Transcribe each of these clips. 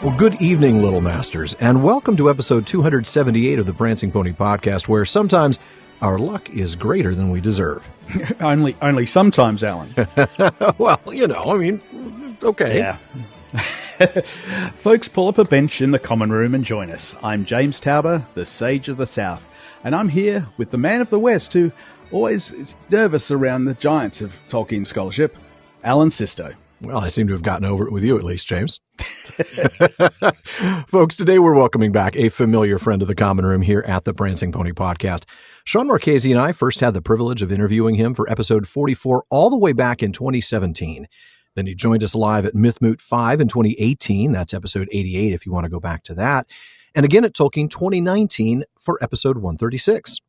Well, good evening, Little Masters, and welcome to episode 278 of the Prancing Pony Podcast, where sometimes our luck is greater than we deserve. Only sometimes, Alan. Well, okay. Yeah. Folks, pull up a bench in the common room and join us. I'm James Tauber, the Sage of the South, and I'm here with the man of the West who always is nervous around the giants of Tolkien scholarship, Alan Sisto. Well, I seem to have gotten over it with you at least, James. Folks, today we're welcoming back a familiar friend of the common room here at the Prancing Pony Podcast. Sean Marchese and I first had the privilege of interviewing him for episode 44 all the way back in 2017. Then he joined us live at Mythmoot 5 in 2018. That's episode 88 if you want to go back to that. And again at Tolkien 2019 for episode 136.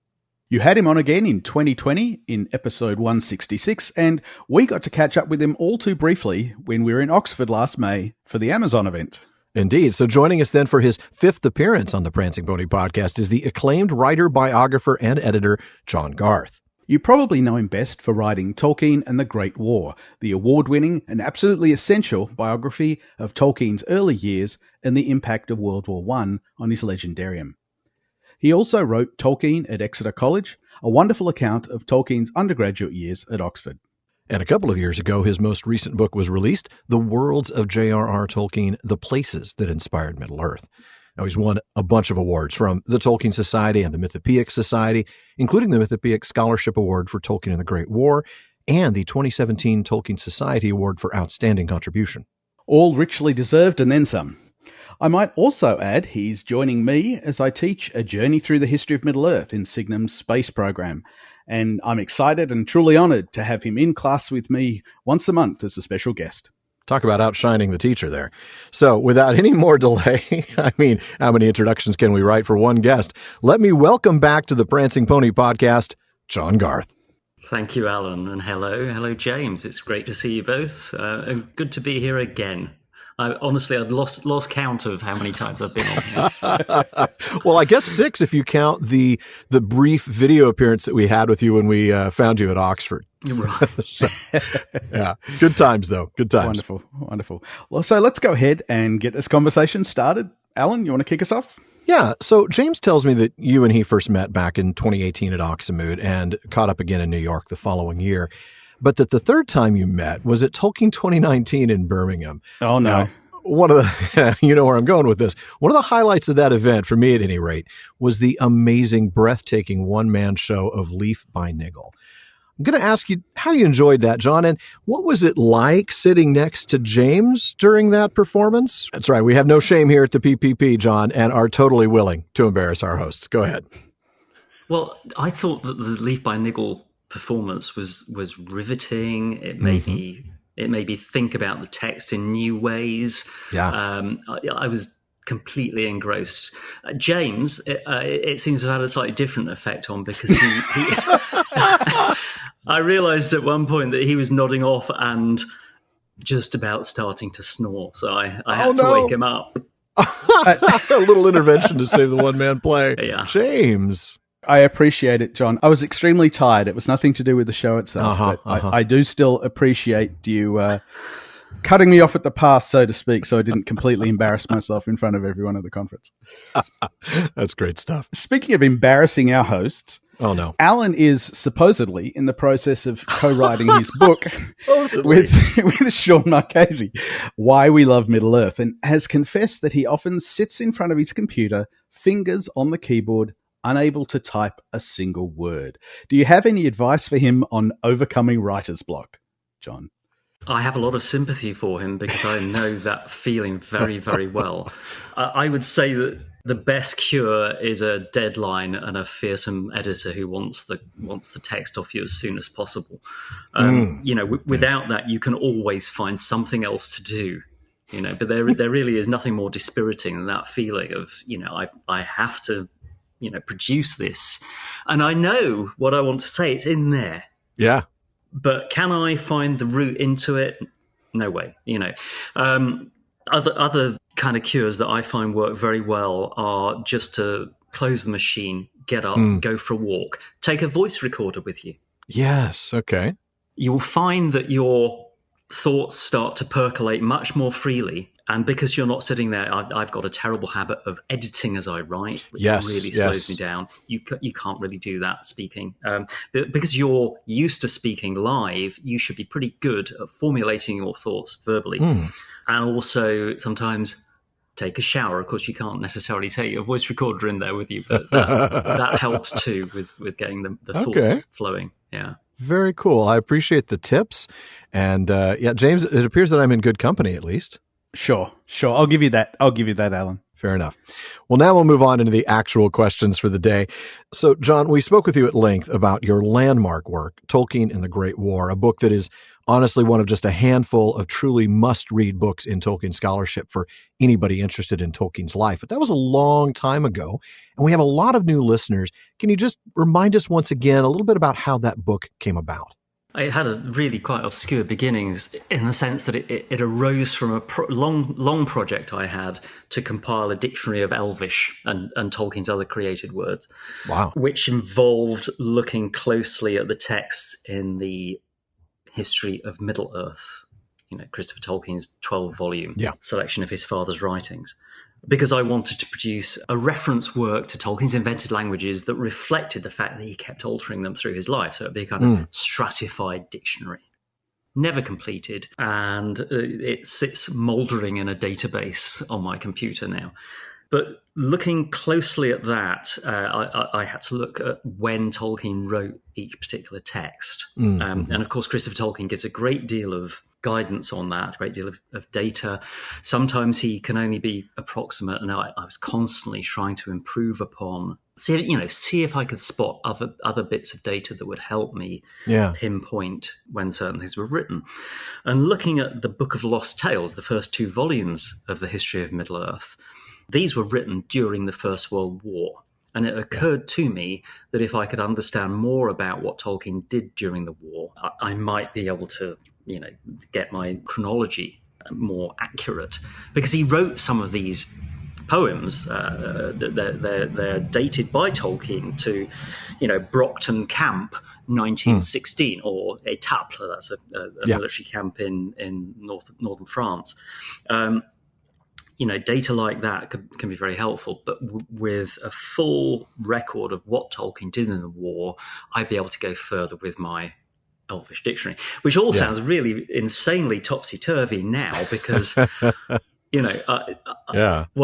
You had him on again in 2020 in episode 166, and we got to catch up with him all too briefly when we were in Oxford last May for the Amazon event. Indeed. So joining us then for his fifth appearance on the Prancing Pony Podcast is the acclaimed writer, biographer, and editor, John Garth. You probably know him best for writing Tolkien and the Great War, the award-winning and absolutely essential biography of Tolkien's early years and the impact of World War I on his legendarium. He also wrote Tolkien at Exeter College, a wonderful account of Tolkien's undergraduate years at Oxford. And a couple of years ago, his most recent book was released, The Worlds of J.R.R.Tolkien, The Places That Inspired Middle-earth. Now, he's won a bunch of awards from the Tolkien Society and the Mythopoeic Society, including the Mythopoeic Scholarship Award for Tolkien and the Great War and the 2017 Tolkien Society Award for Outstanding Contribution. All richly deserved and then some. I might also add he's joining me as I teach a journey through the history of Middle-earth in Signum's space program. And I'm excited and truly honoured to have him in class with me once a month as a special guest. Talk about outshining the teacher there. So without any more delay, how many introductions can we write for one guest? Let me welcome back to the Prancing Pony Podcast, John Garth. Thank you, Alan, and hello, James. It's great to see you both. And good to be here again. Honestly, I'd lost count of how many times I've been on here. Well, I guess 6 if you count the brief video appearance that we had with you when we found you at Oxford. Right. So, yeah, good times, though. Good times. Wonderful. Well, so let's go ahead and get this conversation started. Alan, you want to kick us off? Yeah, so James tells me that you and he first met back in 2018 at Oxmoot and caught up again in New York the following year. But that the third time you met was at Tolkien 2019 in Birmingham. Oh, no. Now, one of the, you know where I'm going with this. One of the highlights of that event, for me at any rate, was the amazing, breathtaking one-man show of Leaf by Niggle. I'm going to ask you how you enjoyed that, John, and what was it like sitting next to James during that performance? That's right. We have no shame here at the PPP, John, and are totally willing to embarrass our hosts. Go ahead. Well, I thought that the Leaf by Niggle performance was riveting. It made me think about the text in new ways. Yeah. I was completely engrossed. James, it seems to have had a slightly different effect on because he I realised at one point that he was nodding off and just about starting to snore. So I had to wake him up. A little intervention to save the one-man play. Yeah. James. I appreciate it, John. I was extremely tired. It was nothing to do with the show itself, I do still appreciate you cutting me off at the pass, so to speak, so I didn't completely embarrass myself in front of everyone at the conference. That's great stuff. Speaking of embarrassing our hosts, oh no, Alan is supposedly in the process of co-writing his book with Sean Marchese, Why We Love Middle-earth, and has confessed that he often sits in front of his computer, fingers on the keyboard, unable to type a single word. Do you have any advice for him on overcoming writer's block, John? I have a lot of sympathy for him because I know that feeling very, very well. I would say that the best cure is a deadline and a fearsome editor who wants the text off you as soon as possible. Without that, you can always find something else to do. But there really is nothing more dispiriting than that feeling of I have to produce this, and I know what I want to say. It's in there. Yeah. But can I find the route into it? No way. Other kind of cures that I find work very well are just to close the machine, get up, go for a walk, take a voice recorder with you. Yes. Okay. You will find that your thoughts start to percolate much more freely And because you're not sitting there, I've got a terrible habit of editing as I write, which really slows me down. You can't really do that speaking. But because you're used to speaking live, you should be pretty good at formulating your thoughts verbally. And also sometimes take a shower. Of course, you can't necessarily take your voice recorder in there with you, but that helps too with getting the thoughts flowing. Yeah. Very cool. I appreciate the tips. And James, it appears that I'm in good company at least. Sure. I'll give you that, Alan. Fair enough. Well, now we'll move on into the actual questions for the day. So, John, we spoke with you at length about your landmark work, Tolkien and the Great War, a book that is honestly one of just a handful of truly must-read books in Tolkien scholarship for anybody interested in Tolkien's life. But that was a long time ago, and we have a lot of new listeners. Can you just remind us once again a little bit about how that book came about? It had a really quite obscure beginnings in the sense that it arose from a long project I had to compile a dictionary of Elvish and Tolkien's other created words. Wow. Which involved looking closely at the texts in the history of Middle-earth, Christopher Tolkien's 12-volume selection of his father's writings. Because I wanted to produce a reference work to Tolkien's invented languages that reflected the fact that he kept altering them through his life. So it'd be a kind of stratified dictionary. Never completed, and it sits mouldering in a database on my computer now. But looking closely at that, I had to look at when Tolkien wrote each particular text. And of course, Christopher Tolkien gives a great deal of guidance on that, a great deal of data. Sometimes he can only be approximate, and I was constantly trying to improve upon, see if I could spot other bits of data that would help me pinpoint when certain things were written. And looking at the Book of Lost Tales, the first 2 volumes of the history of Middle-earth, these were written during the First World War. And it occurred to me that if I could understand more about what Tolkien did during the war, I might be able to get my chronology more accurate, because he wrote some of these poems. They're dated by Tolkien to, Brockton Camp, 1916, or Étaples. That's a military camp in northern France. Data like that can be very helpful, but with a full record of what Tolkien did in the war, I'd be able to go further with my Elvish dictionary, which all sounds really insanely topsy-turvy now, because what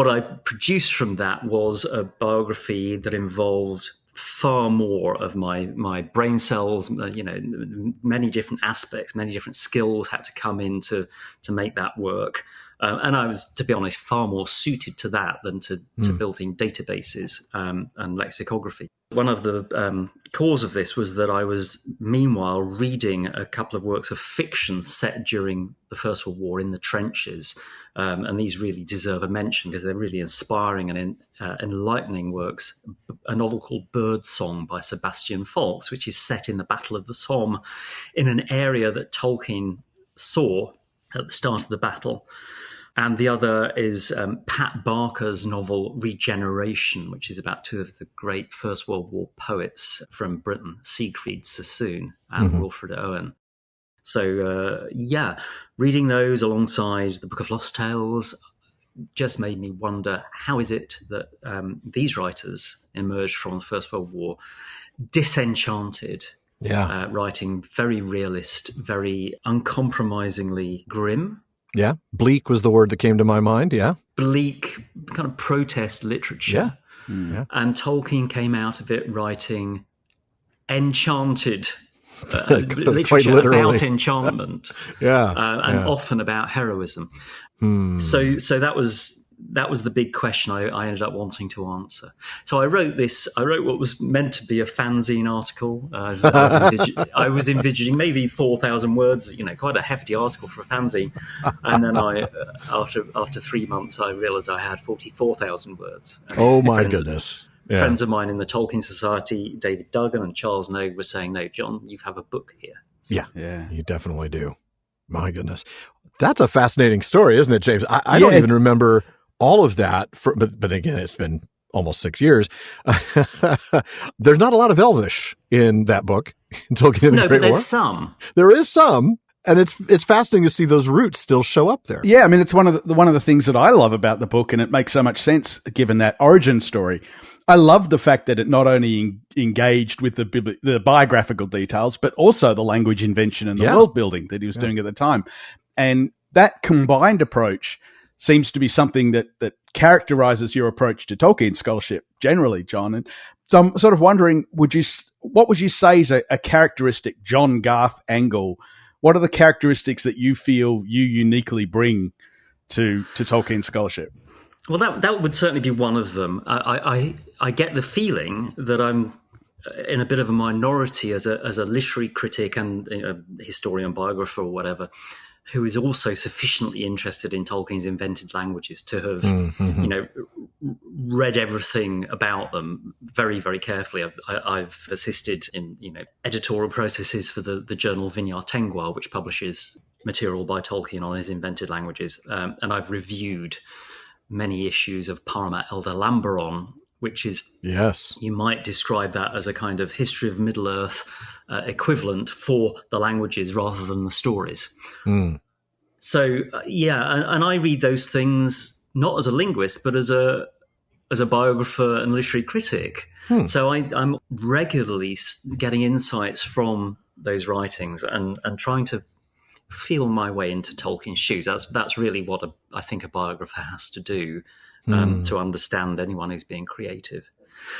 I produced from that was a biography that involved far more of my brain cells. Many different aspects, many different skills had to come in to make that work. And I was, to be honest, far more suited to that than to building databases and lexicography. One of the cause of this was that I was, meanwhile, reading a couple of works of fiction set during the First World War in the trenches. And these really deserve a mention because they're really inspiring and enlightening works. A novel called Birdsong by Sebastian Faulks, which is set in the Battle of the Somme in an area that Tolkien saw at the start of the battle. And the other is Pat Barker's novel Regeneration, which is about 2 of the great First World War poets from Britain, Siegfried Sassoon and Wilfred Owen. So, reading those alongside the Book of Lost Tales just made me wonder, how is it that these writers emerged from the First World War disenchanted, writing very realist, very uncompromisingly grim. Yeah. Bleak was the word that came to my mind. Yeah. Bleak, kind of protest literature. Yeah. And Tolkien came out of it writing enchanted literature about enchantment. And often about heroism. So that was the big question I ended up wanting to answer. So I wrote what was meant to be a fanzine article. I was envisioning maybe 4,000 words, quite a hefty article for a fanzine. And then after 3 months, I realized I had 44,000 words. Oh my goodness. Friends of mine in the Tolkien Society, David Duggan and Charles Nogue, were saying, no, John, you have a book here. So, you definitely do. My goodness. That's a fascinating story, isn't it, James? I don't even remember all of that, but again, it's been almost 6 years. There's not a lot of Elvish in that book, Tolkien and the Great War. There's some. There is some. And it's fascinating to see those roots still show up there. Yeah, I mean, it's one of the things that I love about the book, and it makes so much sense given that origin story. I love the fact that it not only engaged with the biographical details, but also the language invention and the world building that he was doing at the time. And that combined approach seems to be something that characterizes your approach to Tolkien scholarship generally, John. And so I'm sort of wondering, what would you say is a characteristic John Garth angle? What are the characteristics that you feel you uniquely bring to Tolkien scholarship? Well, that would certainly be one of them. I get the feeling that I'm in a bit of a minority as a literary critic and a historian, biographer, or whatever, who is also sufficiently interested in Tolkien's invented languages to have, read everything about them very, very carefully. I've assisted in, editorial processes for the journal Vinyar Tengwar, which publishes material by Tolkien on his invented languages, and I've reviewed many issues of Parma Elder Lamberon, which is, you might describe that as a kind of history of Middle-earth equivalent for the languages rather than the stories. So, and I read those things not as a linguist, but as a biographer and literary critic. So I'm regularly getting insights from those writings and trying to feel my way into Tolkien's shoes. That's really what I think a biographer has to do to understand anyone who's being creative.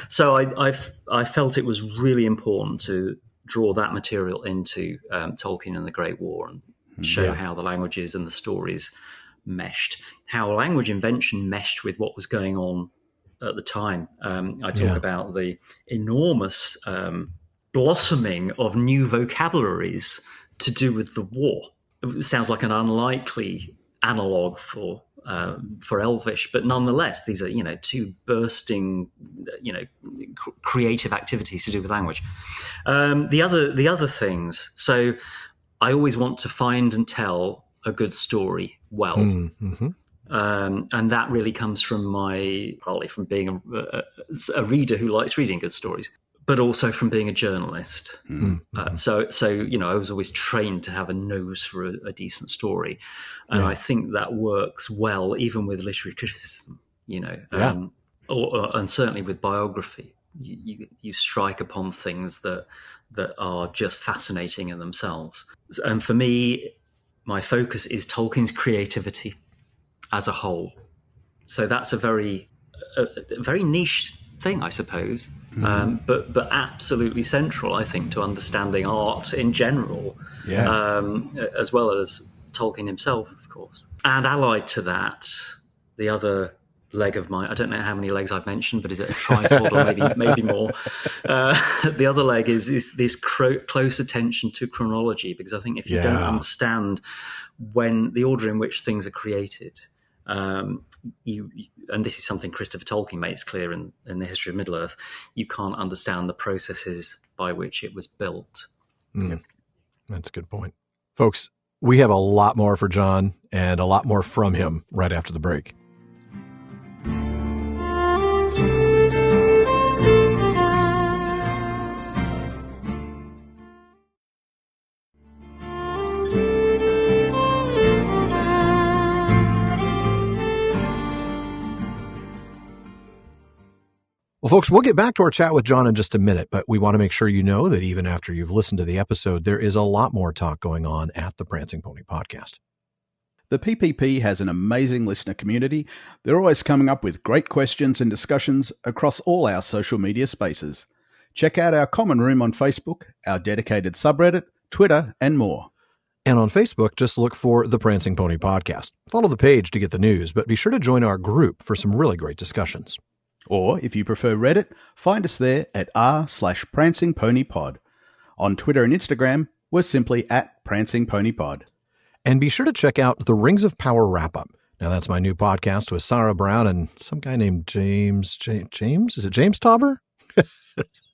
So I felt it was really important to draw that material into Tolkien and the Great War and show how the languages and the stories meshed, how language invention meshed with what was going on at the time. I talk about the enormous blossoming of new vocabularies to do with the war. It sounds like an unlikely analog for Elvish, but nonetheless, these are two bursting, creative activities to do with language. The other things. So I always want to find and tell a good story well. And that really comes from partly from being a reader who likes reading good stories, but also from being a journalist. So I was always trained to have a nose for a decent story. And I think that works well, even with literary criticism, and certainly with biography. You strike upon things that are just fascinating in themselves. And for me, my focus is Tolkien's creativity as a whole. So that's a very niche thing, I suppose, but absolutely central, I think, to understanding art in general, as well as Tolkien himself, of course. And allied to that, the other leg of I don't know how many legs I've mentioned, but is it a tripod or maybe more? The other leg is this close attention to chronology, because I think if you don't understand when the order in which things are created, and this is something Christopher Tolkien makes clear in the History of Middle-earth, you can't understand the processes by which it was built. That's a good point. Folks, we have a lot more for John and a lot more from him right after the break. Well, folks, we'll get back to our chat with John in just a minute, but we want to make sure you know that even after you've listened to the episode, there is a lot more talk going on at the Prancing Pony Podcast. The PPP has an amazing listener community. They're always coming up with great questions and discussions across all our social media spaces. Check out our common room on Facebook, our dedicated subreddit, Twitter, and more. And on Facebook, just look for the Prancing Pony Podcast. Follow the page to get the news, but be sure to join our group for some really great discussions. Or, if you prefer Reddit, find us there at r/Prancing Pony Pod. On Twitter and Instagram, we're simply at Prancing Pony Pod. And be sure to check out the Rings of Power Wrap-Up. Now, that's my new podcast with Sarah Brown and some guy named James? Is it James Tauber?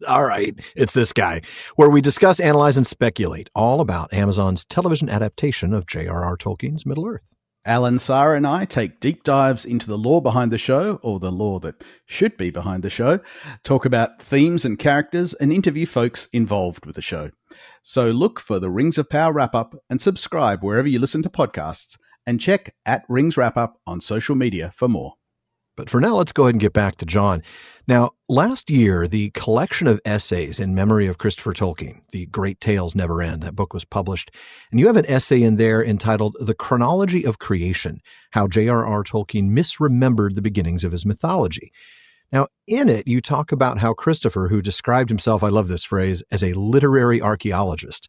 All right, it's this guy, where we discuss, analyze, and speculate all about Amazon's television adaptation of J.R.R. Tolkien's Middle-earth. Alan, Sarah, and I take deep dives into the lore behind the show, or the lore that should be behind the show, talk about themes and characters, and interview folks involved with the show. So look for the Rings of Power wrap-up and subscribe wherever you listen to podcasts, and check @Rings Wrap-Up on social media for more. But for now, let's go ahead and get back to John. Now, last year, the collection of essays in memory of Christopher Tolkien, The Great Tales Never End, that book was published. And you have an essay in there entitled The Chronology of Creation, How J.R.R. Tolkien Misremembered the Beginnings of His Mythology. Now, in it, you talk about how Christopher, who described himself, I love this phrase, as a literary archaeologist,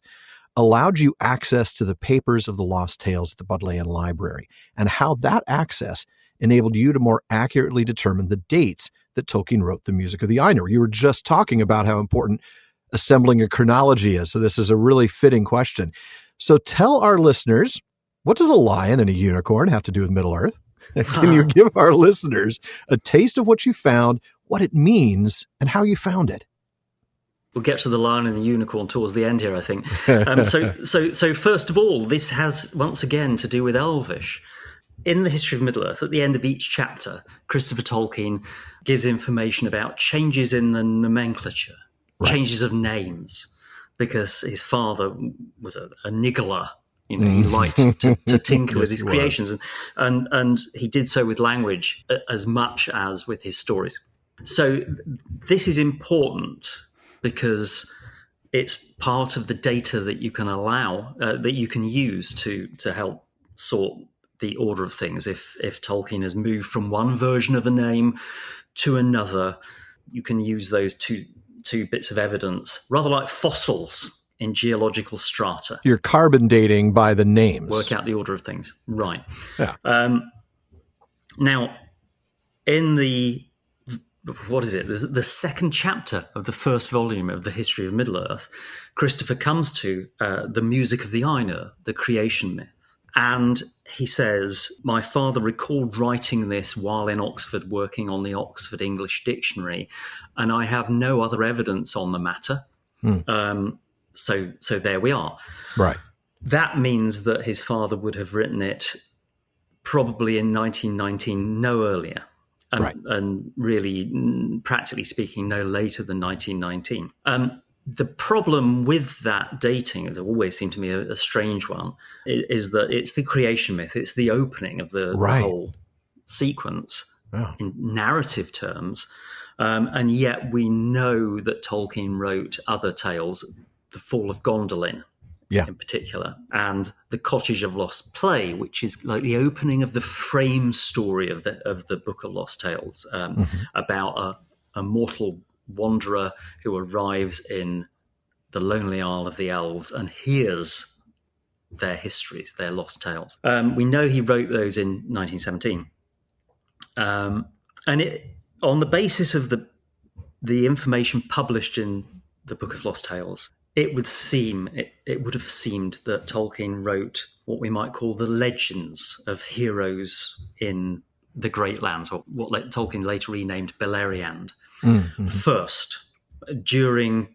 allowed you access to the papers of the Lost Tales at the Bodleian Library, and how that access enabled you to more accurately determine the dates that Tolkien wrote the music of the Ainur. You were just talking about how important assembling a chronology is, so this is a really fitting question. So tell our listeners, what does a lion and a unicorn have to do with Middle-earth? Can you give our listeners a taste of what you found, what it means, and how you found it? We'll get to the lion and the unicorn towards the end here, I think. So first of all, this has once again to do with Elvish. In the history of Middle-earth, at the end of each chapter, Christopher Tolkien gives information about changes in the nomenclature, changes of names, because his father was a niggler. You know, he liked to tinker with his creations, and he did so with language as much as with his stories. So this is important because it's part of the data that you can allow, that you can use to help sort the order of things. If Tolkien has moved from one version of a name to another, you can use those two bits of evidence, rather like fossils in geological strata. You're carbon dating by the names. Work out the order of things. Right. Yeah. Now, in the second chapter of the first volume of the History of Middle-earth, Christopher comes to the music of the Ainur, the creation myth. And he says, my father recalled writing this while in Oxford working on the Oxford English Dictionary, and I have no other evidence on the matter. So there we are. Right. That means that his father would have written it probably in 1919, no earlier. And really, practically speaking, no later than 1919. The problem with that dating, as it always seemed to me a strange one, is that it's the creation myth. It's the opening of the whole sequence in narrative terms. And yet we know that Tolkien wrote other tales, the Fall of Gondolin in particular, and the Cottage of Lost Play, which is like the opening of the frame story of the Book of Lost Tales, about a mortal wanderer who arrives in the lonely Isle of the Elves and hears their histories, their lost tales. We know he wrote those in 1917. And on the basis of the information published in the Book of Lost Tales, it would have seemed that Tolkien wrote what we might call the legends of heroes in the Great Lands, or what Tolkien later renamed Beleriand. First, during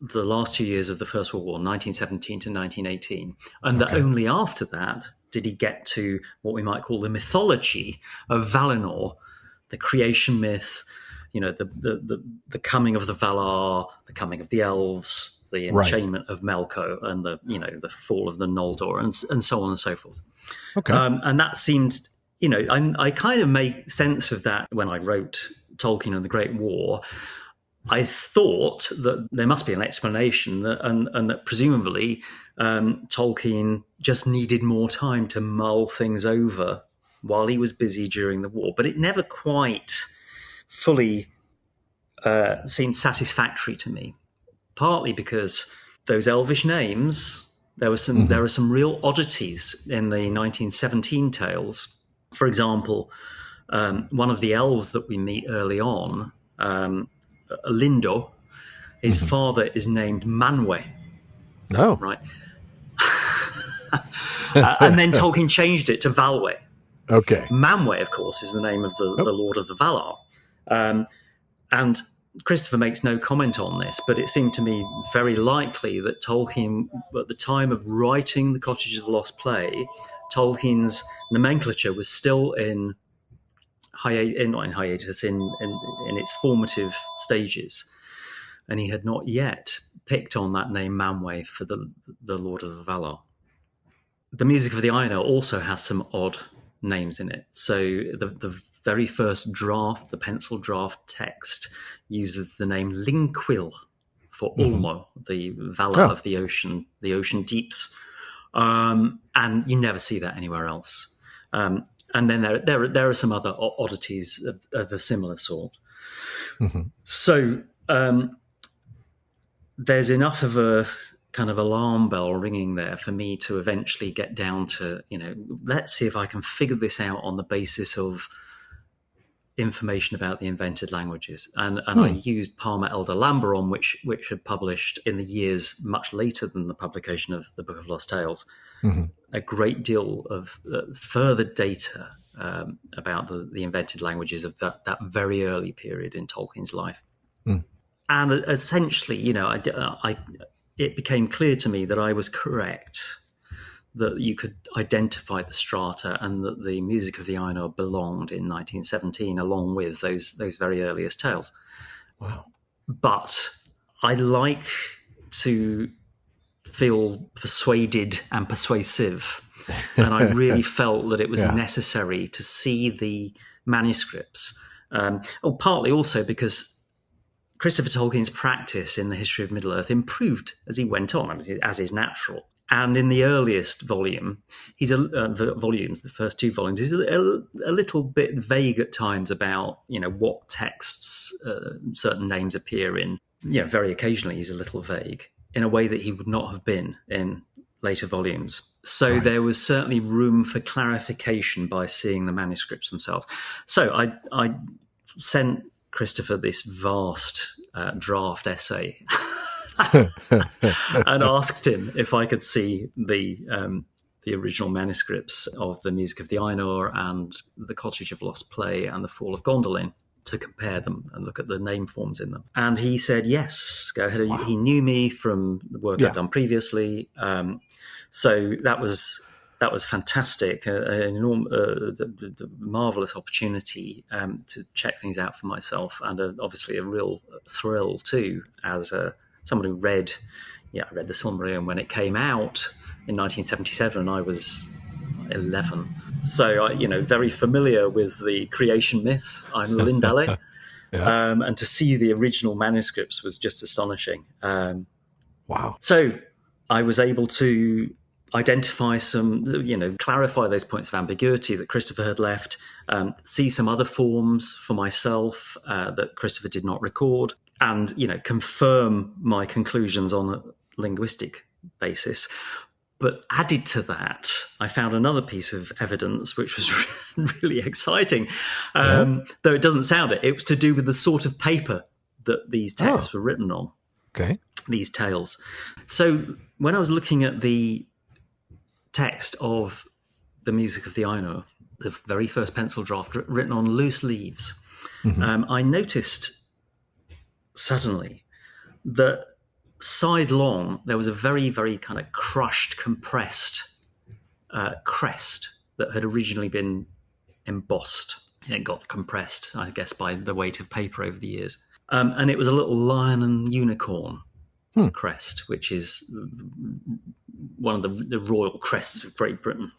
the last 2 years of the First World War, 1917 to 1918, and that only after that did he get to what we might call the mythology of Valinor, the creation myth, you know, the coming of the Valar, the coming of the elves, the enchainment of Melko, and the fall of the Noldor, and so on and so forth. And that seemed, I kind of made sense of that when I wrote Tolkien and the Great War. I thought that there must be an explanation, and that presumably Tolkien just needed more time to mull things over while he was busy during the war. But it never quite fully seemed satisfactory to me, partly because those Elvish names, there are some real oddities in the 1917 tales. For example, one of the elves that we meet early on, Lindo, his father is named Manwe. Oh. Right. And then Tolkien changed it to Valwe. Okay. Manwe, of course, is the name of the Lord of the Valar. And Christopher makes no comment on this, but it seemed to me very likely that Tolkien, at the time of writing The Cottage of Lost Play, Tolkien's nomenclature was still in its formative stages, and he had not yet picked on that name Manwë for the Lord of the Valar. The Music of the Ainur also has some odd names in it. So the very first draft, the pencil draft text, uses the name Linquil for Ulmo, the Valar of the ocean deeps. And you never see that anywhere else. And then there are some other oddities of a similar sort. So there's enough of a kind of alarm bell ringing there for me to eventually get down to, let's see if I can figure this out on the basis of information about the invented languages. And I used Palmer Elder Lamberon, which had published in the years much later than the publication of the Book of Lost Tales, a great deal of further data about the invented languages of that very early period in Tolkien's life. And essentially, it became clear to me that I was correct, that you could identify the strata and that the Music of the Ainur belonged in 1917 along with those very earliest tales. Wow. But I like to feel persuaded and persuasive, and I really felt that it was necessary to see the manuscripts. Partly also because Christopher Tolkien's practice in the history of Middle-earth improved as he went on, as is natural. And in the earliest volume, the first two volumes, he's a little bit vague at times about, what texts certain names appear in. Very occasionally he's a little vague in a way that he would not have been in later volumes. So there was certainly room for clarification by seeing the manuscripts themselves. So I sent Christopher this vast draft essay and asked him if I could see the original manuscripts of the Music of the Ainur and the Cottage of Lost Play and the Fall of Gondolin, to compare them and look at the name forms in them. And he said, yes, go ahead. Wow. He knew me from the work I'd done previously. So that was fantastic, a marvelous opportunity to check things out for myself, and obviously a real thrill too, as someone who read the Silmarillion when it came out in 1977. I was 11, so very familiar with the creation myth. I'm Lindale, and to see the original manuscripts was just astonishing. Wow! So I was able to identify some, clarify those points of ambiguity that Christopher had left, see some other forms for myself that Christopher did not record, and, confirm my conclusions on a linguistic basis. But added to that, I found another piece of evidence which was really exciting, though it doesn't sound it. It was to do with the sort of paper that these texts were written on, these tales. So when I was looking at the text of the Music of the Ainur, the very first pencil draft written on loose leaves, I noticed suddenly that sidelong there was a very, very kind of crushed, compressed crest that had originally been embossed. It got compressed, I guess, by the weight of paper over the years. And it was a little lion and unicorn crest, which is one of the royal crests of Great Britain.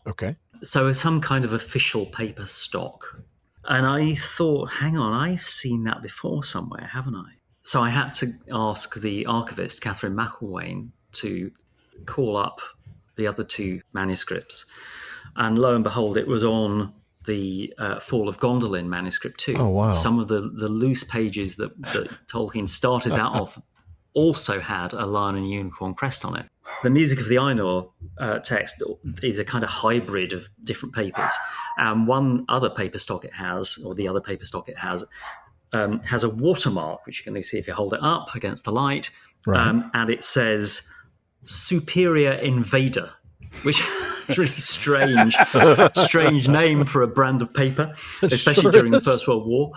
Okay. So it's some kind of official paper stock. And I thought, hang on, I've seen that before somewhere, haven't I? So I had to ask the archivist, Catherine McIlwaine, to call up the other two manuscripts. And lo and behold, it was on the Fall of Gondolin manuscript too. Oh, wow. Some of the loose pages that Tolkien started that off also had a lion and unicorn crest on it. The Music of the Ainur text is a kind of hybrid of different papers. And one other paper stock it has, or the other paper stock it has a watermark, which you can see if you hold it up against the light. Right. And it says Superior Invader, which is really strange name for a brand of paper, especially during the First World War.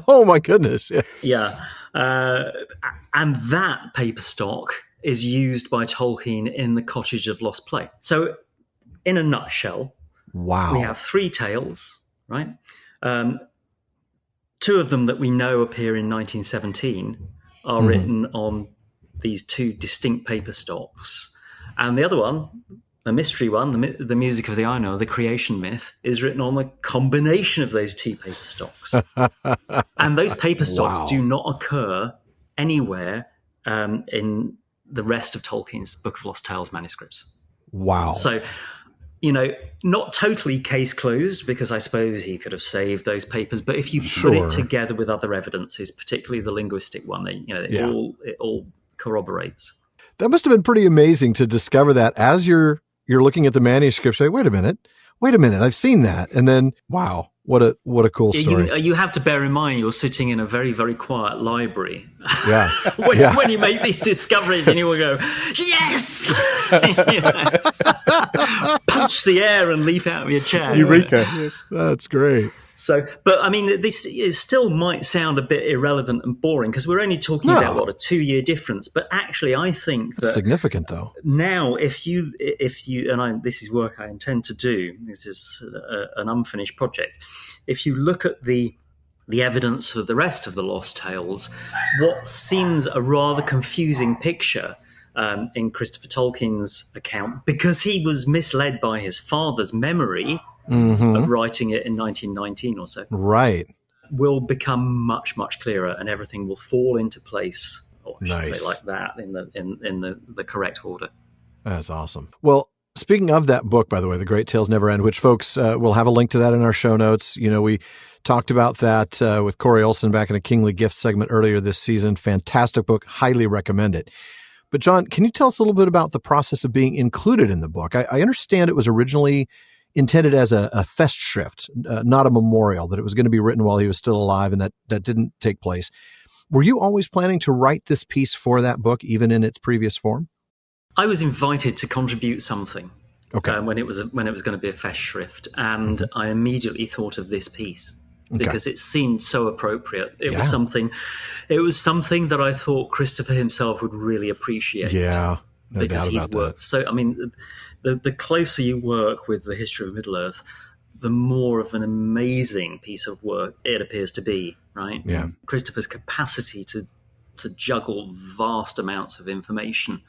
Oh, my goodness. Yeah. And that paper stock is used by Tolkien in the Cottage of Lost Play. So in a nutshell, Wow. we have 3 tales, right? 2 of them that we know appear in 1917 are written on these 2 distinct paper stocks. And the other one, the mystery one, the Music of the Aino, the creation myth, is written on a combination of those 2 paper stocks. And those paper stocks do not occur anywhere in the rest of Tolkien's Book of Lost Tales manuscripts. Wow. So, not totally case closed, because I suppose he could have saved those papers. But if you put it together with other evidences, particularly the linguistic one, it all corroborates. That must have been pretty amazing to discover that as you're looking at the manuscript. Say, wait a minute, I've seen that, and then wow, what a cool story. You have to bear in mind you're sitting in a very, very quiet library. Yeah. when you make these discoveries, and you will go, yes, punch the air and leap out of your chair. Eureka! Yes, that's great. So, but I mean, this still might sound a bit irrelevant and boring, because we're only talking about a 2-year difference. But actually, I think that's significant, though. Now, if you, this is work I intend to do. This is an unfinished project. If you look at the evidence for the rest of the Lost Tales, what seems a rather confusing picture in Christopher Tolkien's account, because he was misled by his father's memory of writing it in 1919 or so, right, will become much, much clearer, and everything will fall into place, or I should say like that, in the correct order. That's awesome. Well, speaking of that book, by the way, The Great Tales Never End, which folks will have a link to that in our show notes. We talked about that with Corey Olson back in a Kingly Gift segment earlier this season. Fantastic book. Highly recommend it. But John, can you tell us a little bit about the process of being included in the book? I understand it was originally intended as a Festschrift, not a memorial, that it was going to be written while he was still alive, and that didn't take place. Were you always planning to write this piece for that book, even in its previous form? I was invited to contribute something when it was going to be a Festschrift, and I immediately thought of this piece because it seemed so appropriate. It was something that I thought Christopher himself would really appreciate. Yeah. No because doubt he's about worked. That. So, I mean, the closer you work with the history of Middle-earth, the more of an amazing piece of work it appears to be, right? Yeah. Christopher's capacity to juggle vast amounts of information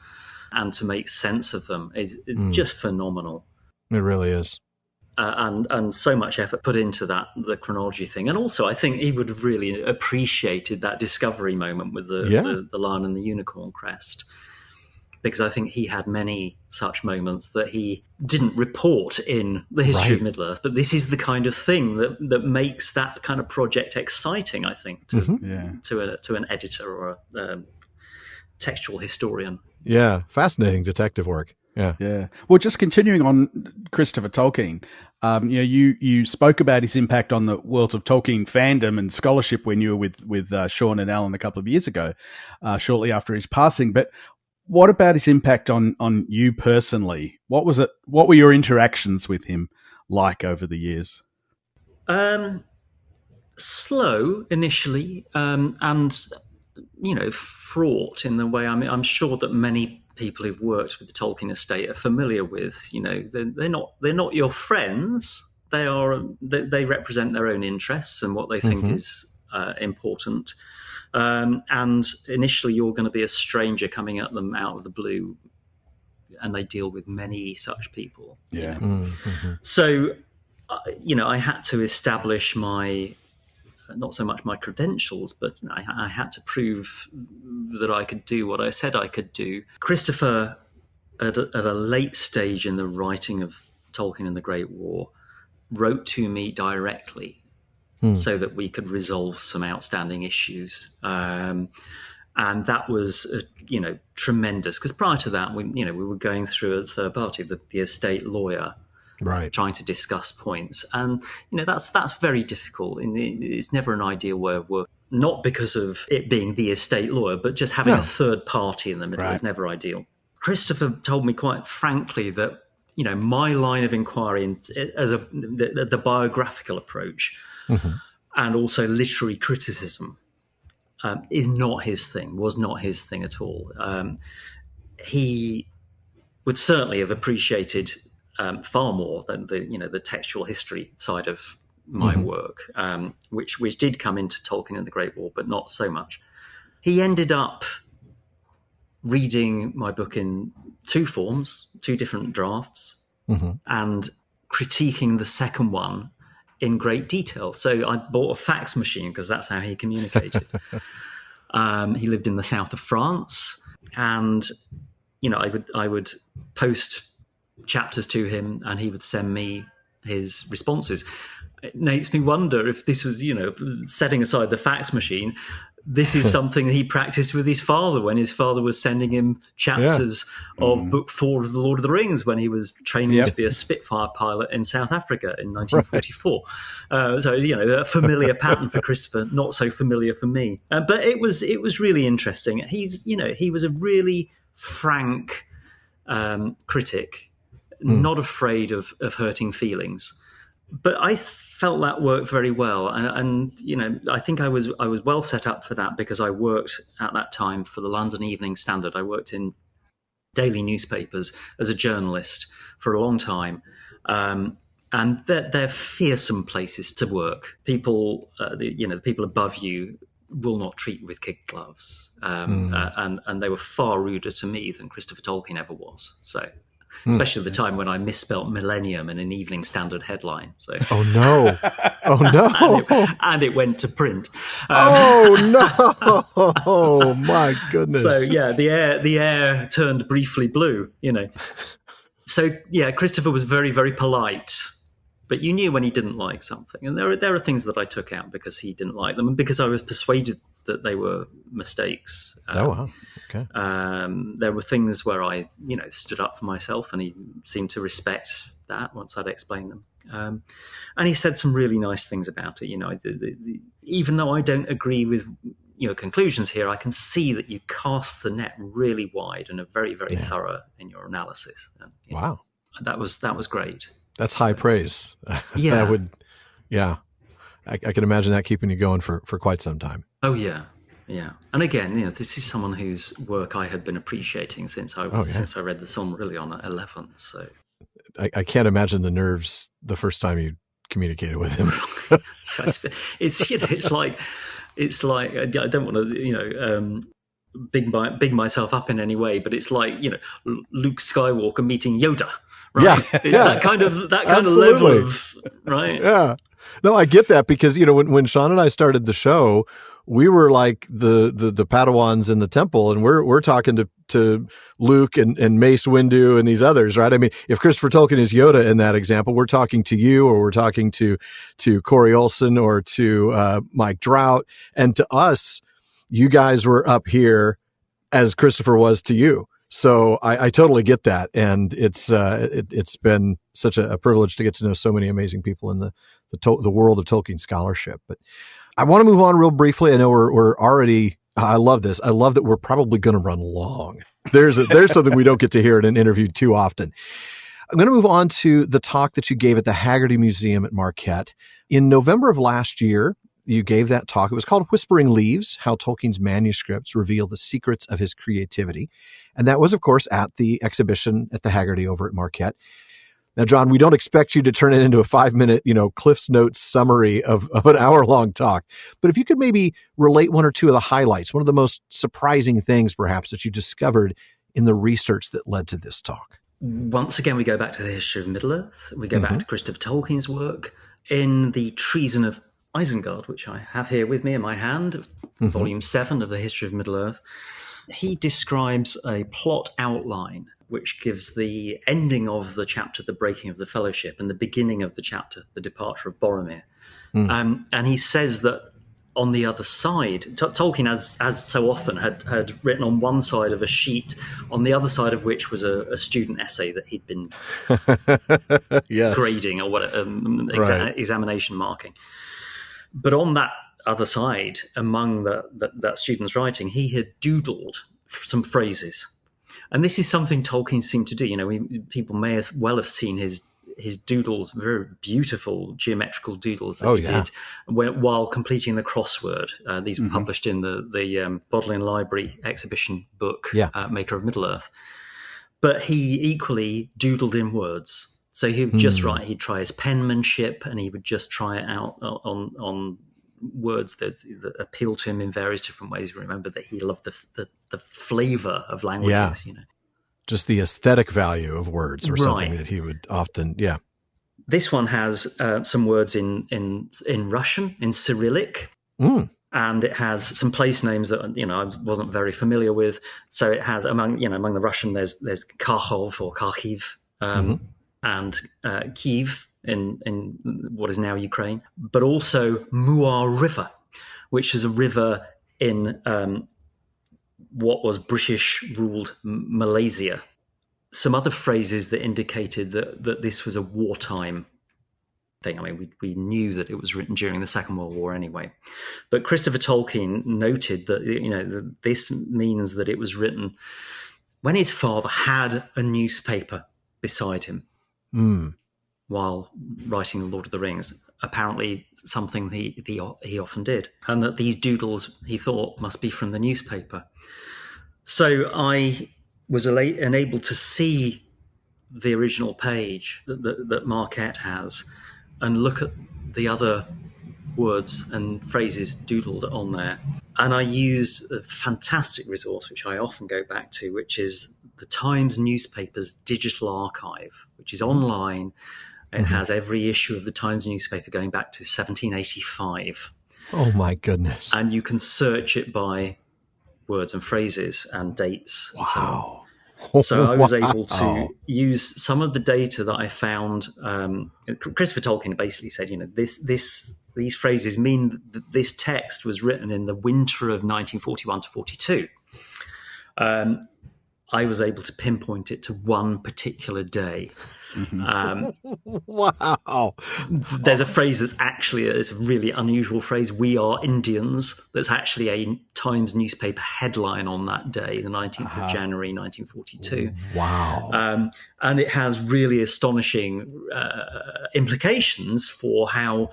and to make sense of them is just phenomenal. It really is. And so much effort put into the chronology thing. And also, I think he would have really appreciated that discovery moment with the lion and the unicorn crest, because I think he had many such moments that he didn't report in the history of Middle-earth. But this is the kind of thing that makes that kind of project exciting, I think, to an editor or a textual historian. Yeah, fascinating detective work. Yeah. Well, just continuing on Christopher Tolkien, you spoke about his impact on the Worlds of Tolkien fandom and scholarship when you were with Sean and Alan a couple of years ago, shortly after his passing. But what about his impact on you personally? What was it? What were your interactions with him like over the years? Slow initially, and fraught in the way. I mean, I'm sure that many people who've worked with the Tolkien estate are familiar with. They're not your friends. They represent their own interests and what they think is important. And initially, you're going to be a stranger coming at them out of the blue, and they deal with many such people. Yeah. So, I had to establish not so much my credentials, but I had to prove that I could do what I said I could do. Christopher, at a late stage in the writing of Tolkien and the Great War, wrote to me directly so that we could resolve some outstanding issues. And that was, tremendous. Because prior to that, we were going through a third party, the estate lawyer, right, trying to discuss points. And, that's very difficult. And it's never an ideal way of working. Not because of it being the estate lawyer, but just having a third party in the middle is never ideal. Christopher told me quite frankly that, my line of inquiry as the biographical approach and also literary criticism is not his thing, was not his thing at all. He would certainly have appreciated far more than the textual history side of my work, which did come into Tolkien and the Great War, but not so much. He ended up reading my book in two forms, two different drafts, and critiquing the second one in great detail. So I bought a fax machine because that's how he communicated. He lived in the south of France, and I would post chapters to him, and he would send me his responses. It makes me wonder if this was, setting aside the fax machine, this is something he practiced with his father when his father was sending him chapters of Book 4 of The Lord of the Rings when he was training to be a Spitfire pilot in South Africa in 1944. So, a familiar pattern for Christopher, not so familiar for me. But it was really interesting. He was a really frank critic, not afraid of hurting feelings. But I felt that worked very well, and I think I was well set up for that because I worked at that time for the London Evening Standard. I worked in daily newspapers as a journalist for a long time, and they're fearsome places to work. People, the people above you will not treat you with kid gloves, and they were far ruder to me than Christopher Tolkien ever was. So. Especially the time when I misspelt millennium in an Evening Standard headline. So, oh no! and it went to print. Oh my goodness! So yeah, the air turned briefly blue. So yeah, Christopher was very, very polite, but you knew when he didn't like something. And there are things that I took out because he didn't like them, and because I was persuaded that they were mistakes. Oh wow! Okay. There were things where I, stood up for myself, and he seemed to respect that once I'd explained them. And he said some really nice things about it. Even though I don't agree with conclusions here, I can see that you cast the net really wide and are very, very thorough in your analysis. And, wow, that was great. That's high praise. Yeah, I can imagine that keeping you going for quite some time. Oh yeah. Yeah, and again, this is someone whose work I had been appreciating since I read the Silmarillion at 11. So I can't imagine the nerves the first time you communicated with him. It's like I don't want to big myself up in any way, but it's like Luke Skywalker meeting Yoda, right? Yeah, it's that kind of level of right. Yeah, no, I get that because when Sean and I started the show, we were like the Padawans in the temple, and we're talking to Luke and Mace Windu and these others, right? I mean, if Christopher Tolkien is Yoda in that example, we're talking to you, or we're talking to Corey Olsen or to Mike Drought, and to us, you guys were up here as Christopher was to you. So I totally get that, and it's been such a privilege to get to know so many amazing people in the world of Tolkien scholarship. But I want to move on real briefly. I know we're already. I love this. I love that we're probably going to run long. There's something we don't get to hear in an interview too often. I'm going to move on to the talk that you gave at the Haggerty Museum at Marquette in November of last year. You gave that talk. It was called Whispering Leaves, How Tolkien's Manuscripts Reveal the Secrets of His Creativity. And that was, of course, at the exhibition at the Haggerty over at Marquette. Now, John, we don't expect you to turn it into a 5-minute, Cliff's Notes summary of an hour-long talk. But if you could maybe relate one or two of the highlights, one of the most surprising things, perhaps, that you discovered in the research that led to this talk. Once again, we go back to the history of Middle-earth. We go back to Christopher Tolkien's work in the Treason of Isengard, which I have here with me in my hand, volume 7 of the History of Middle-earth. He describes a plot outline which gives the ending of the chapter, the breaking of the fellowship, and the beginning of the chapter, the departure of Boromir. And he says that on the other side, Tolkien, as so often, had written on one side of a sheet, on the other side of which was a student essay that he'd been grading or whatever, examination marking. But on that other side, among that student's writing, he had doodled some phrases. And this is something Tolkien seemed to do. People may have seen his doodles, very beautiful geometrical doodles that he did while completing the crossword. These were published in the Bodleian Library exhibition book, Maker of Middle-earth. But he equally doodled in words. So he would just write. He'd try his penmanship, and he would just try it out on words that appealed to him in various different ways. Remember that he loved the flavor of languages. Yeah. Just the aesthetic value of words, or something that he would often. Yeah. This one has some words in Russian, in Cyrillic. And it has some place names that I wasn't very familiar with. So it has among the Russian, there's Kharkov or Kharkiv, and Kiev in what is now Ukraine, but also Muar River, which is a river in what was British-ruled Malaysia. Some other phrases that indicated that this was a wartime thing. I mean, we knew that it was written during the Second World War anyway. But Christopher Tolkien noted that this means that it was written when his father had a newspaper beside him while writing The Lord of the Rings. Apparently something he often did. And that these doodles, he thought, must be from the newspaper. So I was enabled to see the original page that Marquette has and look at the other words and phrases doodled on there. And I used a fantastic resource, which I often go back to, which is the Times newspaper's digital archive, which is online. It has every issue of the Times newspaper going back to 1785. Oh, my goodness. And you can search it by words and phrases and dates. Wow. So I was able to use some of the data that I found. Christopher Tolkien basically said, these phrases mean that this text was written in the winter of 1941 to 42. I was able to pinpoint it to one particular day. Wow. There's a phrase that's actually it's a really unusual phrase, "We are Indians," that's actually a Times newspaper headline on that day, the 19th of January 1942. Wow. And it has really astonishing implications for how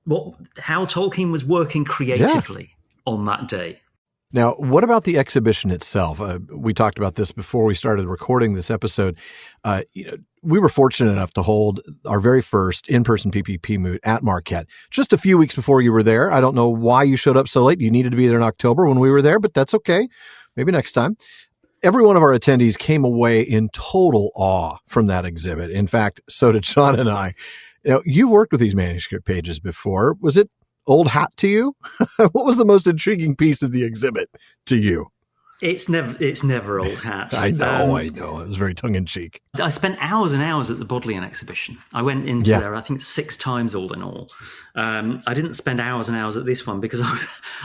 Tolkien was working creatively on that day. Now, what about the exhibition itself? We talked about this before we started recording this episode. We were fortunate enough to hold our very first in-person PPP moot at Marquette just a few weeks before you were there. I don't know why you showed up so late. You needed to be there in October when we were there, but that's okay. Maybe next time. Every one of our attendees came away in total awe from that exhibit. In fact, so did Sean and I. You've worked with these manuscript pages before. Was it old hat to you? What was the most intriguing piece of the exhibit to you? It's never old hat. I know. It was very tongue-in-cheek. I spent hours and hours at the Bodleian exhibition. I went into there, I think, 6 times all in all. I didn't spend hours and hours at this one because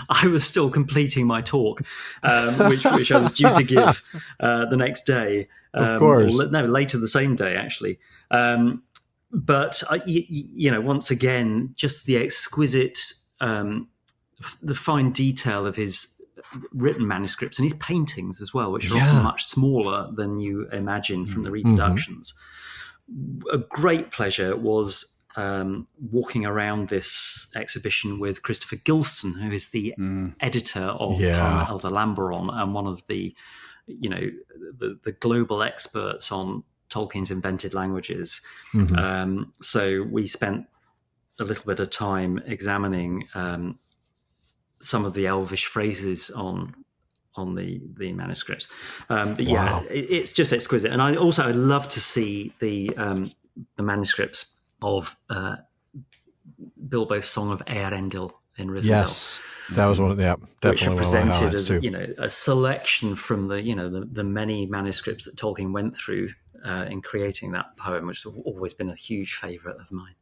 I was still completing my talk, which I was due to give the next day. Of course. Later the same day, actually. But, once again, just the exquisite, the fine detail of his written manuscripts and his paintings as well, which are often much smaller than you imagine from the reproductions. A great pleasure was walking around this exhibition with Christopher Gilson, who is the editor of Parma Elder Lamberon and one of the global experts on Tolkien's invented languages. So we spent a little bit of time examining some of the Elvish phrases on the manuscripts. It's just exquisite. And I'd love to see the manuscripts of Bilbo's Song of Eärendil in Rivendell. Yes, that was one of definitely which are presented as too. A selection from the many manuscripts that Tolkien went through in creating that poem, which has always been a huge favourite of mine.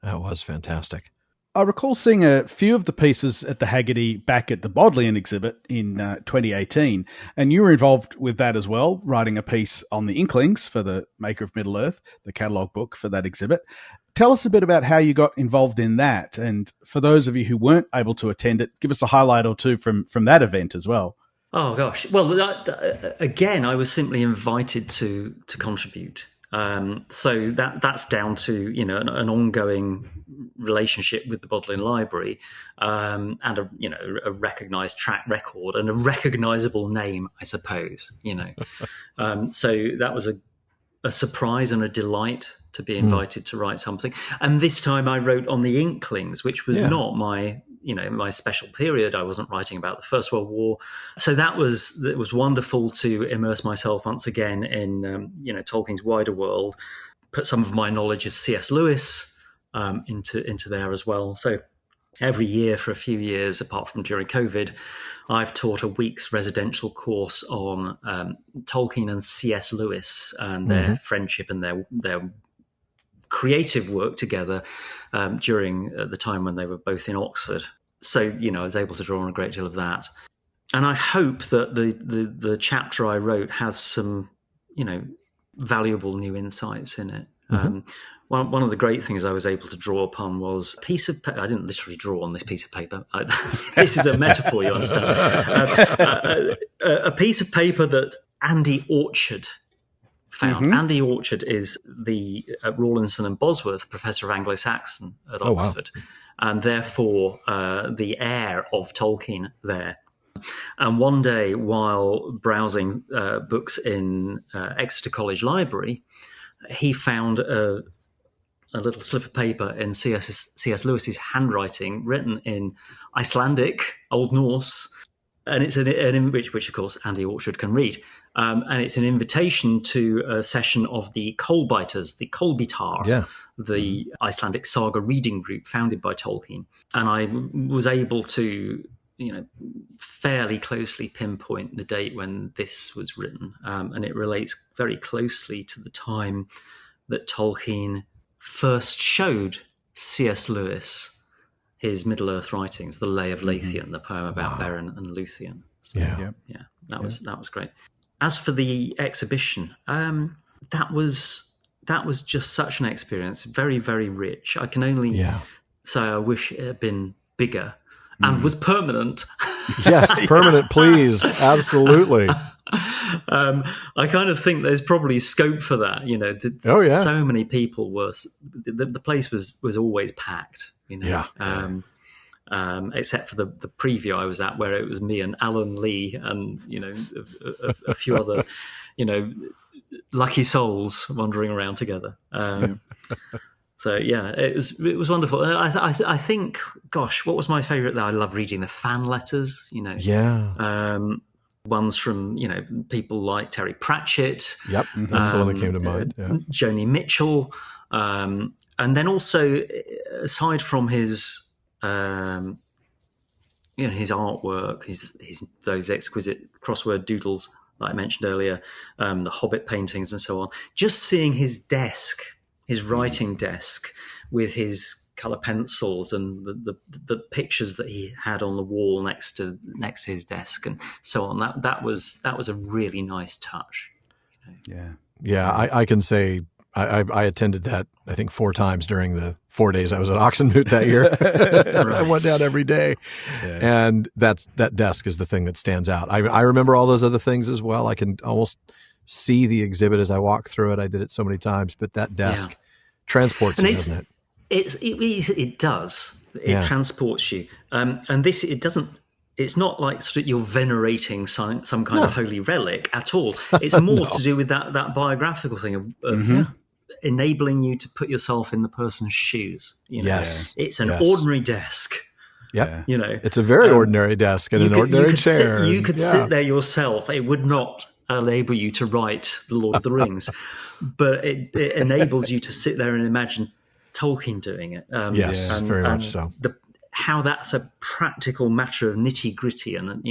That was fantastic. I recall seeing a few of the pieces at the Haggerty back at the Bodleian exhibit in 2018, and you were involved with that as well, writing a piece on the Inklings for the Maker of Middle-earth, the catalogue book for that exhibit. Tell us a bit about how you got involved in that, and for those of you who weren't able to attend it, give us a highlight or two from that event as well. Oh, gosh. Well, again, I was simply invited to contribute. So that's down to an ongoing relationship with the Bodleian Library and a recognised track record and a recognisable name, I suppose. So that was a surprise and a delight to be invited to write something. And this time I wrote on the Inklings, which was not my special period. I wasn't writing about the First World War. So it was wonderful to immerse myself once again in, Tolkien's wider world, put some of my knowledge of C.S. Lewis into there as well. So every year for a few years, apart from during COVID, I've taught a week's residential course on Tolkien and C.S. Lewis and their friendship and their creative work together during the time when they were both in Oxford. So, I was able to draw on a great deal of that. And I hope that the chapter I wrote has some, valuable new insights in it. One of the great things I was able to draw upon was a piece of paper. I didn't literally draw on this piece of paper. This is a metaphor, you understand. A piece of paper that Andy Orchard found. Andy Orchard is the Rawlinson and Bosworth Professor of Anglo-Saxon at Oxford, and therefore the heir of Tolkien there. And one day, while browsing books in Exeter College Library, he found a little slip of paper in C.S. Lewis's handwriting, written in Icelandic, Old Norse, and it's which of course Andy Orchard can read. And it's an invitation to a session of the Kolbiters, the Kolbitar, the Icelandic saga reading group founded by Tolkien. And I was able to, fairly closely pinpoint the date when this was written. And it relates very closely to the time that Tolkien first showed C.S. Lewis his Middle-earth writings, The Lay of Leithian, the poem about Beren and Luthien. So, that was great. As for the exhibition, that was just such an experience, very, very rich. I can only say I wish it had been bigger and was permanent. Yes, permanent, please. Absolutely. I kind of think there's probably scope for that. So many people were. The place was always packed. Except for the preview I was at, where it was me and Alan Lee and a few other lucky souls wandering around together. So it was wonderful. I think, gosh, what was my favourite? I love reading the fan letters. Ones from people like Terry Pratchett. Yep, that's the one that came to mind. Yeah. Joni Mitchell, and then also aside from his his artwork, his those exquisite crossword doodles that I mentioned earlier, the Hobbit paintings and so on. Just seeing his desk, his writing desk, with his colour pencils and the pictures that he had on the wall next to his desk and so on. That was a really nice touch. Yeah. I can say I attended that, I think, 4 times during the 4 days I was at Oxenmoot that year. I went down every day. Yeah. And that desk is the thing that stands out. I remember all those other things as well. I can almost see the exhibit as I walk through it. I did it so many times, but that desk transports you, doesn't it? It does. It transports you. And this, it doesn't. It's not like sort of you're venerating some kind of holy relic at all. It's more to do with that biographical thing of enabling you to put yourself in the person's shoes. Yes, it's an ordinary desk. Yep. It's a very ordinary desk and an ordinary chair. You could sit there yourself. It would not enable you to write The Lord of the Rings, but it enables you to sit there and imagine Tolkien doing it. Yes, very much so. How that's a practical matter of nitty gritty and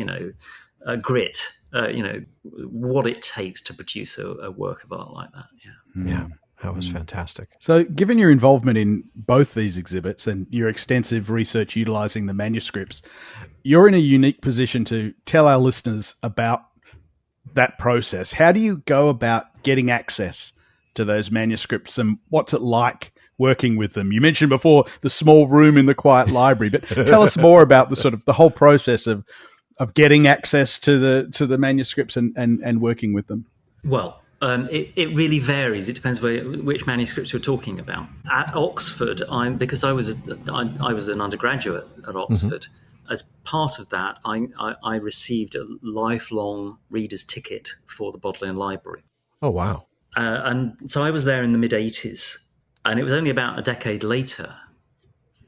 grit. What it takes to produce a work of art like that. Yeah, that was fantastic. So, given your involvement in both these exhibits and your extensive research utilizing the manuscripts, you're in a unique position to tell our listeners about that process. How do you go about getting access to those manuscripts, and what's it like working with them? You mentioned before the small room in the quiet library, but tell us more about the whole process of getting access to the manuscripts and working with them. Well, it really varies. It depends which manuscripts you're talking about. At Oxford, because I was an undergraduate at Oxford. As part of that, I received a lifelong reader's ticket for the Bodleian Library. Oh, wow. And so I was there in the mid-'80s, and it was only about a decade later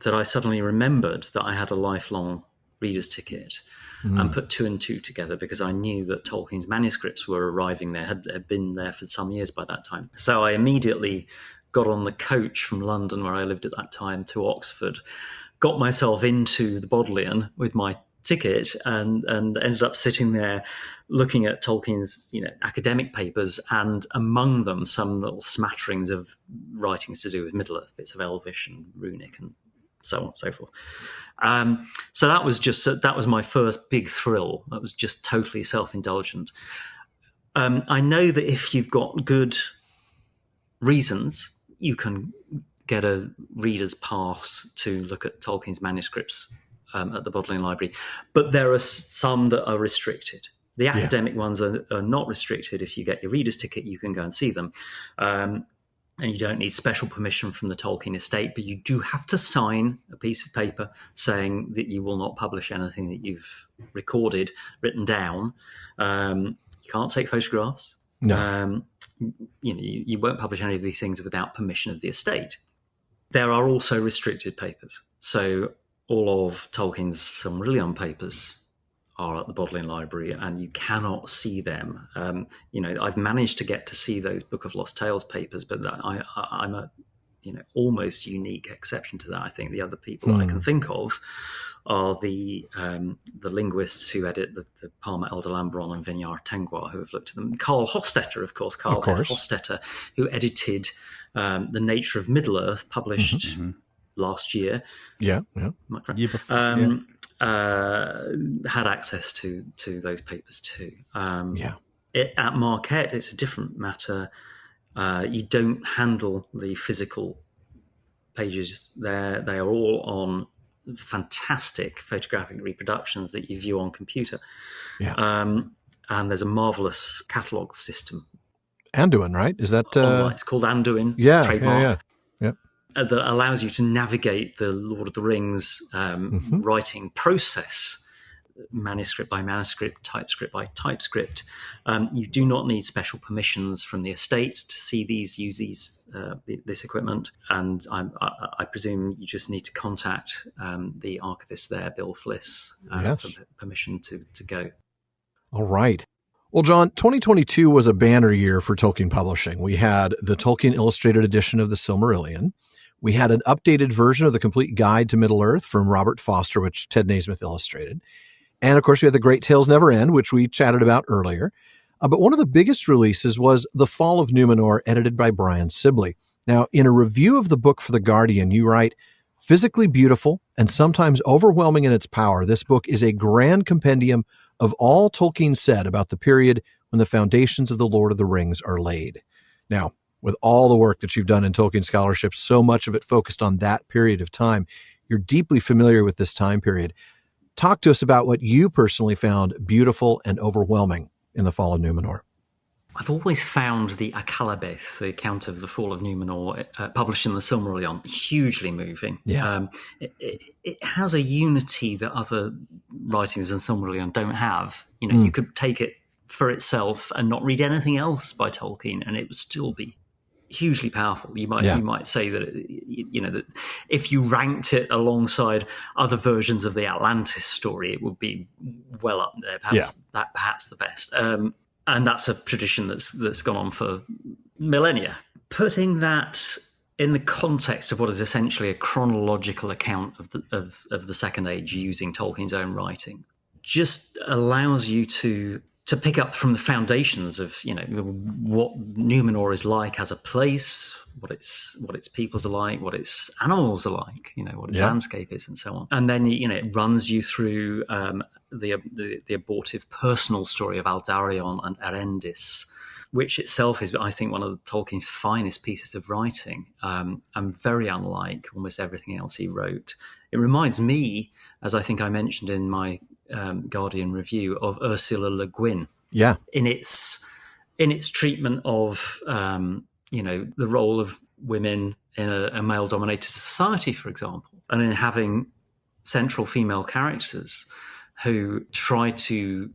that I suddenly remembered that I had a lifelong reader's ticket and put two and two together, because I knew that Tolkien's manuscripts were arriving there, had been there for some years by that time. So I immediately got on the coach from London, where I lived at that time, to Oxford, got myself into the Bodleian with my ticket, and ended up sitting there looking at Tolkien's academic papers, and among them some little smatterings of writings to do with Middle-earth, bits of Elvish and Runic and so on and so forth. So that was my first big thrill. That was just totally self-indulgent. I know that if you've got good reasons, you can get a reader's pass to look at Tolkien's manuscripts at the Bodleian Library, but there are some that are restricted. The academic ones are not restricted. If you get your reader's ticket, you can go and see them. And you don't need special permission from the Tolkien estate, but you do have to sign a piece of paper saying that you will not publish anything that you've recorded, written down. You can't take photographs. No. You won't publish any of these things without permission of the estate. There are also restricted papers. So all of Tolkien's Silmarillion papers are at the Bodleian Library, and you cannot see them. I've managed to get to see those Book of Lost Tales papers, but I'm a almost unique exception to that. I think the other people that I can think of are the linguists who edit the Palmer Elder-Lambron and Vinyar Tengwar, who have looked at them. Carl Hostetter, of course, F. Hostetter, who edited The Nature of Middle-earth, published last year. Yeah. Year before, had access to those papers too. At Marquette, it's a different matter. You don't handle the physical pages there. They are all on fantastic photographic reproductions that you view on computer. And there's a marvelous catalogue system. Anduin, right? Is that online? It's called Anduin. Trademark. That allows you to navigate the Lord of the Rings writing process, manuscript by manuscript, typescript by typescript. You do not need special permissions from the estate to see these, use this equipment, and I presume you just need to contact the archivist there, Bill Fliss, for permission to go. All right. Well, John, 2022 was a banner year for Tolkien publishing. We had the Tolkien Illustrated Edition of the Silmarillion. We had an updated version of the Complete Guide to Middle-earth from Robert Foster, which Ted Naismith illustrated. And, of course, we had The Great Tales Never End, which we chatted about earlier. But one of the biggest releases was The Fall of Númenor, edited by Brian Sibley. Now, in a review of the book for The Guardian, you write, "Physically beautiful and sometimes overwhelming in its power, this book is a grand compendium of all Tolkien said about the period when the foundations of the Lord of the Rings are laid." Now, with all the work that you've done in Tolkien scholarship, so much of it focused on that period of time, you're deeply familiar with this time period. Talk to us about what you personally found beautiful and overwhelming in The Fall of Númenor. I've always found the Akalabeth, the account of the Fall of Númenor, published in the Silmarillion, hugely moving. It has a unity that other writings in Silmarillion don't have. You could take it for itself and not read anything else by Tolkien, and it would still be hugely powerful. You might say that that if you ranked it alongside other versions of the Atlantis story, it would be well up there. Perhaps the best. And that's a tradition that's gone on for millennia. Putting that in the context of what is essentially a chronological account of the Second Age using Tolkien's own writing just allows you to pick up from the foundations of what Númenor is like as a place, what its peoples are like, what its animals are like, what its landscape is, and so on. And then it runs you through the abortive personal story of Aldarion and Erendis, which itself is, I think, one of Tolkien's finest pieces of writing, and very unlike almost everything else he wrote. It reminds me, as I think I mentioned in my Guardian review, of Ursula Le Guin. Yeah, in its treatment of the role of women in a male-dominated society, for example, and in having central female characters who try to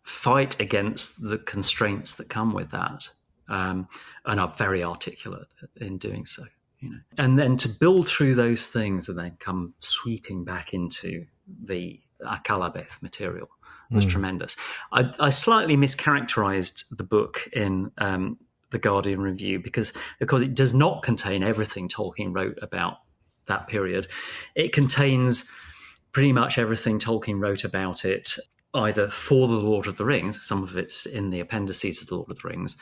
fight against the constraints that come with that, and are very articulate in doing so. And then to build through those things and then come sweeping back into the Akalabeth material was tremendous. I slightly mischaracterized the book in the Guardian Review because it does not contain everything Tolkien wrote about that period. It contains pretty much everything Tolkien wrote about it, either for the Lord of the Rings, some of it's in the appendices of the Lord of the Rings,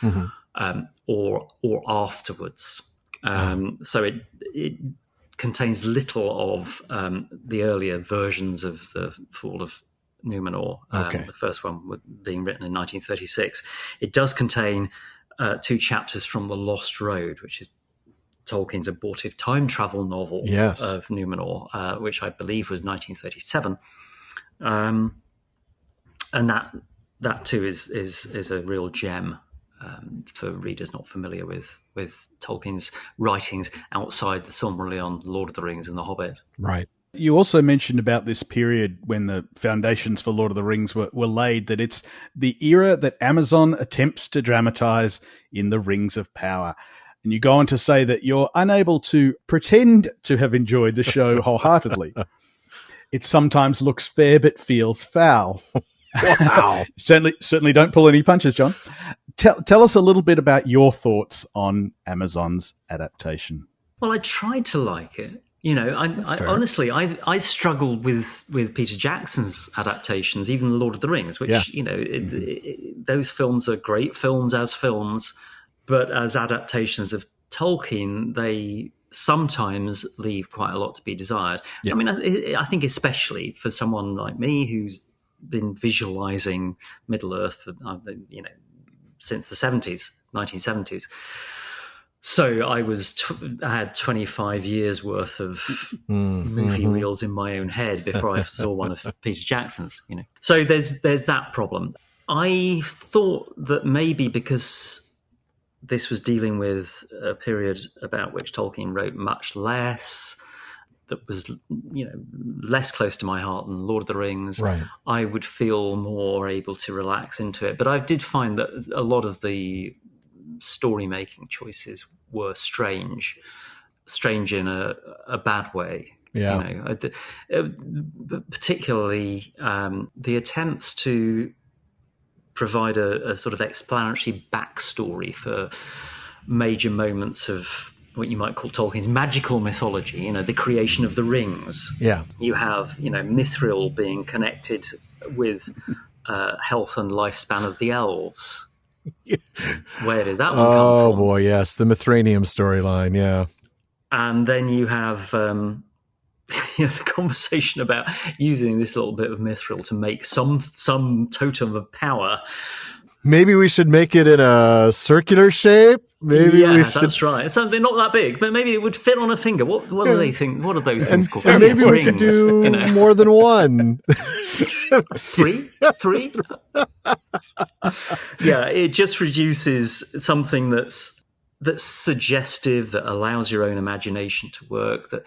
or afterwards. So it contains little of the earlier versions of the Fall of Númenor, the first one being written in 1936. It does contain 2 chapters from The Lost Road, which is Tolkien's abortive time travel novel of Númenor, which I believe was 1937. And that too is a real gem for readers not familiar with Tolkien's writings outside the Silmarillion, Lord of the Rings, and The Hobbit. Right. You also mentioned about this period when the foundations for Lord of the Rings were laid, that it's the era that Amazon attempts to dramatize in The Rings of Power. And you go on to say that you're unable to pretend to have enjoyed the show wholeheartedly. It sometimes looks fair but feels foul. Wow. Certainly don't pull any punches, John. Tell us a little bit about your thoughts on Amazon's adaptation. Well, I tried to like it. I honestly struggled with Peter Jackson's adaptations, even Lord of the Rings, which, those films are great films as films, but as adaptations of Tolkien, they sometimes leave quite a lot to be desired. Yeah. I mean, I think especially for someone like me who's been visualizing Middle-earth, since the 1970s. So I had 25 years worth of movie reels in my own head before I saw one of Peter Jackson's. So there's that problem. I thought that maybe because this was dealing with a period about which Tolkien wrote much less, that was less close to my heart than Lord of the Rings, right, I would feel more able to relax into it. But I did find that a lot of the story-making choices were strange in a bad way. Yeah. Particularly the attempts to provide a sort of explanatory backstory for major moments of what you might call Tolkien's magical mythology, the creation of the rings. Yeah. You have, Mithril being connected with health and lifespan of the elves. Where did that one come from? Oh, boy, yes. The Mithranium storyline, yeah. And then you have the conversation about using this little bit of Mithril to make some totem of power. Maybe we should make it in a circular shape. Maybe that's right. It's something not that big, but maybe it would fit on a finger. What do they think? What are those things called? And maybe we could do more than one. Three? Yeah, it just reduces something that's suggestive, that allows your own imagination to work, that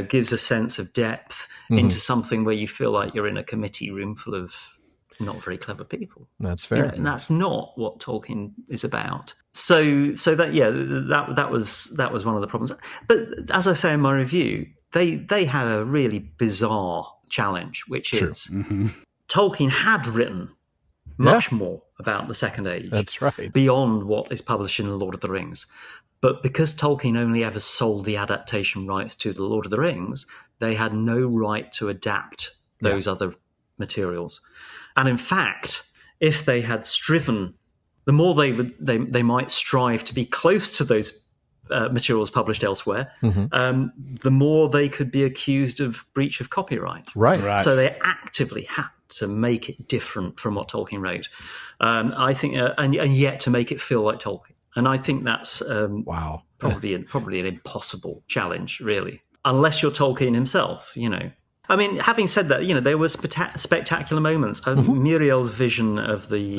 gives a sense of depth into something where you feel like you're in a committee room full of not very clever people. That's fair. And that's not what Tolkien is about. So that was one of the problems. But as I say in my review, they had a really bizarre challenge, which is Tolkien had written much more about the Second Age. That's right. Beyond what is published in The Lord of the Rings. But because Tolkien only ever sold the adaptation rights to The Lord of the Rings, they had no right to adapt those other materials. And in fact, if they had striven, the more they might strive to be close to those materials published elsewhere, the more they could be accused of breach of copyright. Right. So they actively had to make it different from what Tolkien wrote. I think, and yet to make it feel like Tolkien. And I think that's probably an impossible challenge, really, unless you're Tolkien himself. I mean, having said that, there were spectacular moments. Muriel's vision of the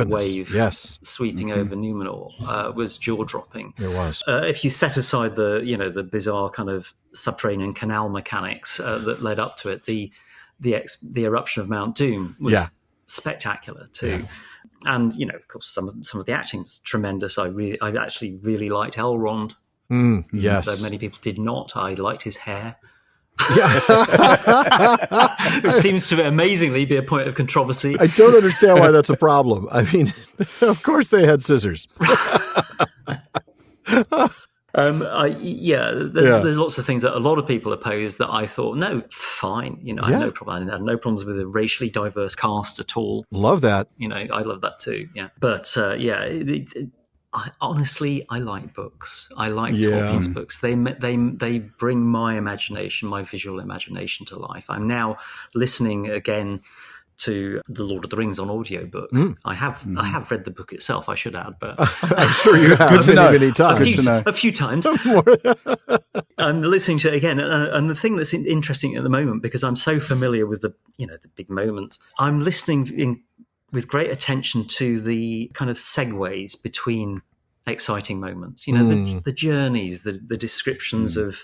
wave sweeping over Númenor was jaw-dropping. It was. If you set aside the bizarre kind of subterranean canal mechanics that led up to it, the eruption of Mount Doom was spectacular too. And of course, some of the acting was tremendous. I actually really liked Elrond. Yes, though many people did not. I liked his hair. Yeah. Which seems to amazingly be a point of controversy. I don't understand why that's a problem. I mean, of course they had scissors. There's lots of things that a lot of people oppose that I thought, no, fine. I had no problem. I had no problems with a racially diverse cast at all. Love that. I love that too. Yeah. But honestly, I like books. I like Tolkien's books. They bring my imagination, my visual imagination to life. I'm now listening again to The Lord of the Rings on audiobook. I have read the book itself, I should add, but I'm sure you have. Good to know. Many times. A few times. I'm listening to it again, and the thing that's interesting at the moment, because I'm so familiar with the big moments, I'm listening with great attention to the kind of segues between exciting moments. The journeys, the descriptions of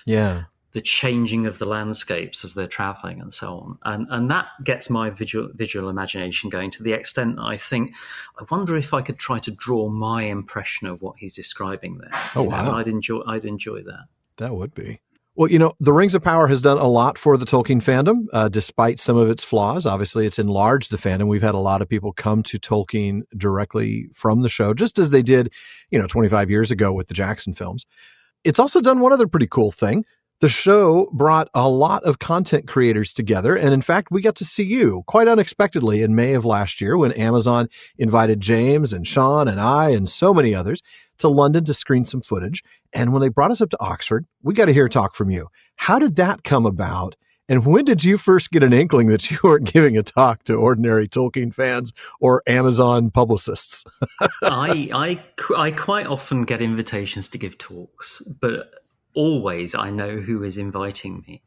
the changing of the landscapes as they're traveling and so on. And that gets my visual imagination going to the extent that I think, I wonder if I could try to draw my impression of what he's describing there. Oh, wow. I'd enjoy that. That would be. Well, The Rings of Power has done a lot for the Tolkien fandom, despite some of its flaws. Obviously, it's enlarged the fandom. We've had a lot of people come to Tolkien directly from the show, just as they did, 25 years ago with the Jackson films. It's also done one other pretty cool thing. The show brought a lot of content creators together. And in fact, we got to see you quite unexpectedly in May of last year when Amazon invited James and Sean and I and so many others to London to screen some footage. And when they brought us up to Oxford, we got to hear a talk from you. How did that come about? And when did you first get an inkling that you weren't giving a talk to ordinary Tolkien fans or Amazon publicists? I quite often get invitations to give talks, but always I know who is inviting me.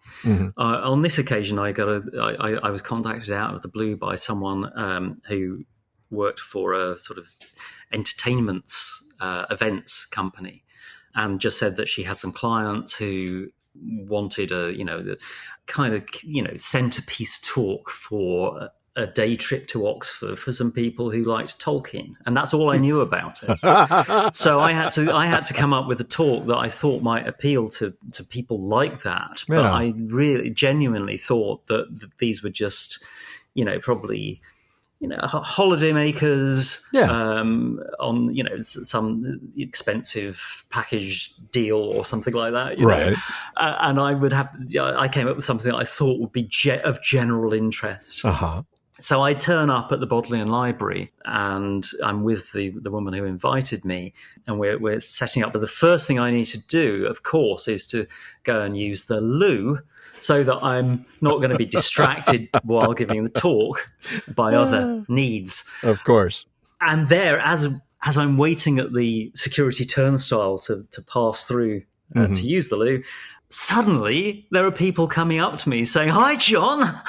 On this occasion, I was contacted out of the blue by someone who worked for a sort of events company, and just said that she had some clients who wanted the kind of centerpiece talk for a day trip to Oxford for some people who liked Tolkien, and that's all I knew about it. So I had to come up with a talk that I thought might appeal to people like that. But I really genuinely thought that these were just probably holiday makers on some expensive package deal or something like that, right? And I came up with something that I thought would be of general interest. So I turn up at the Bodleian Library, and I'm with the woman who invited me, and we're setting up. But the first thing I need to do, of course, is to go and use the loo, so that I'm not going to be distracted while giving the talk by other needs. Of course. And there, as I'm waiting at the security turnstile to pass through to use the loo, suddenly there are people coming up to me saying, "Hi, John."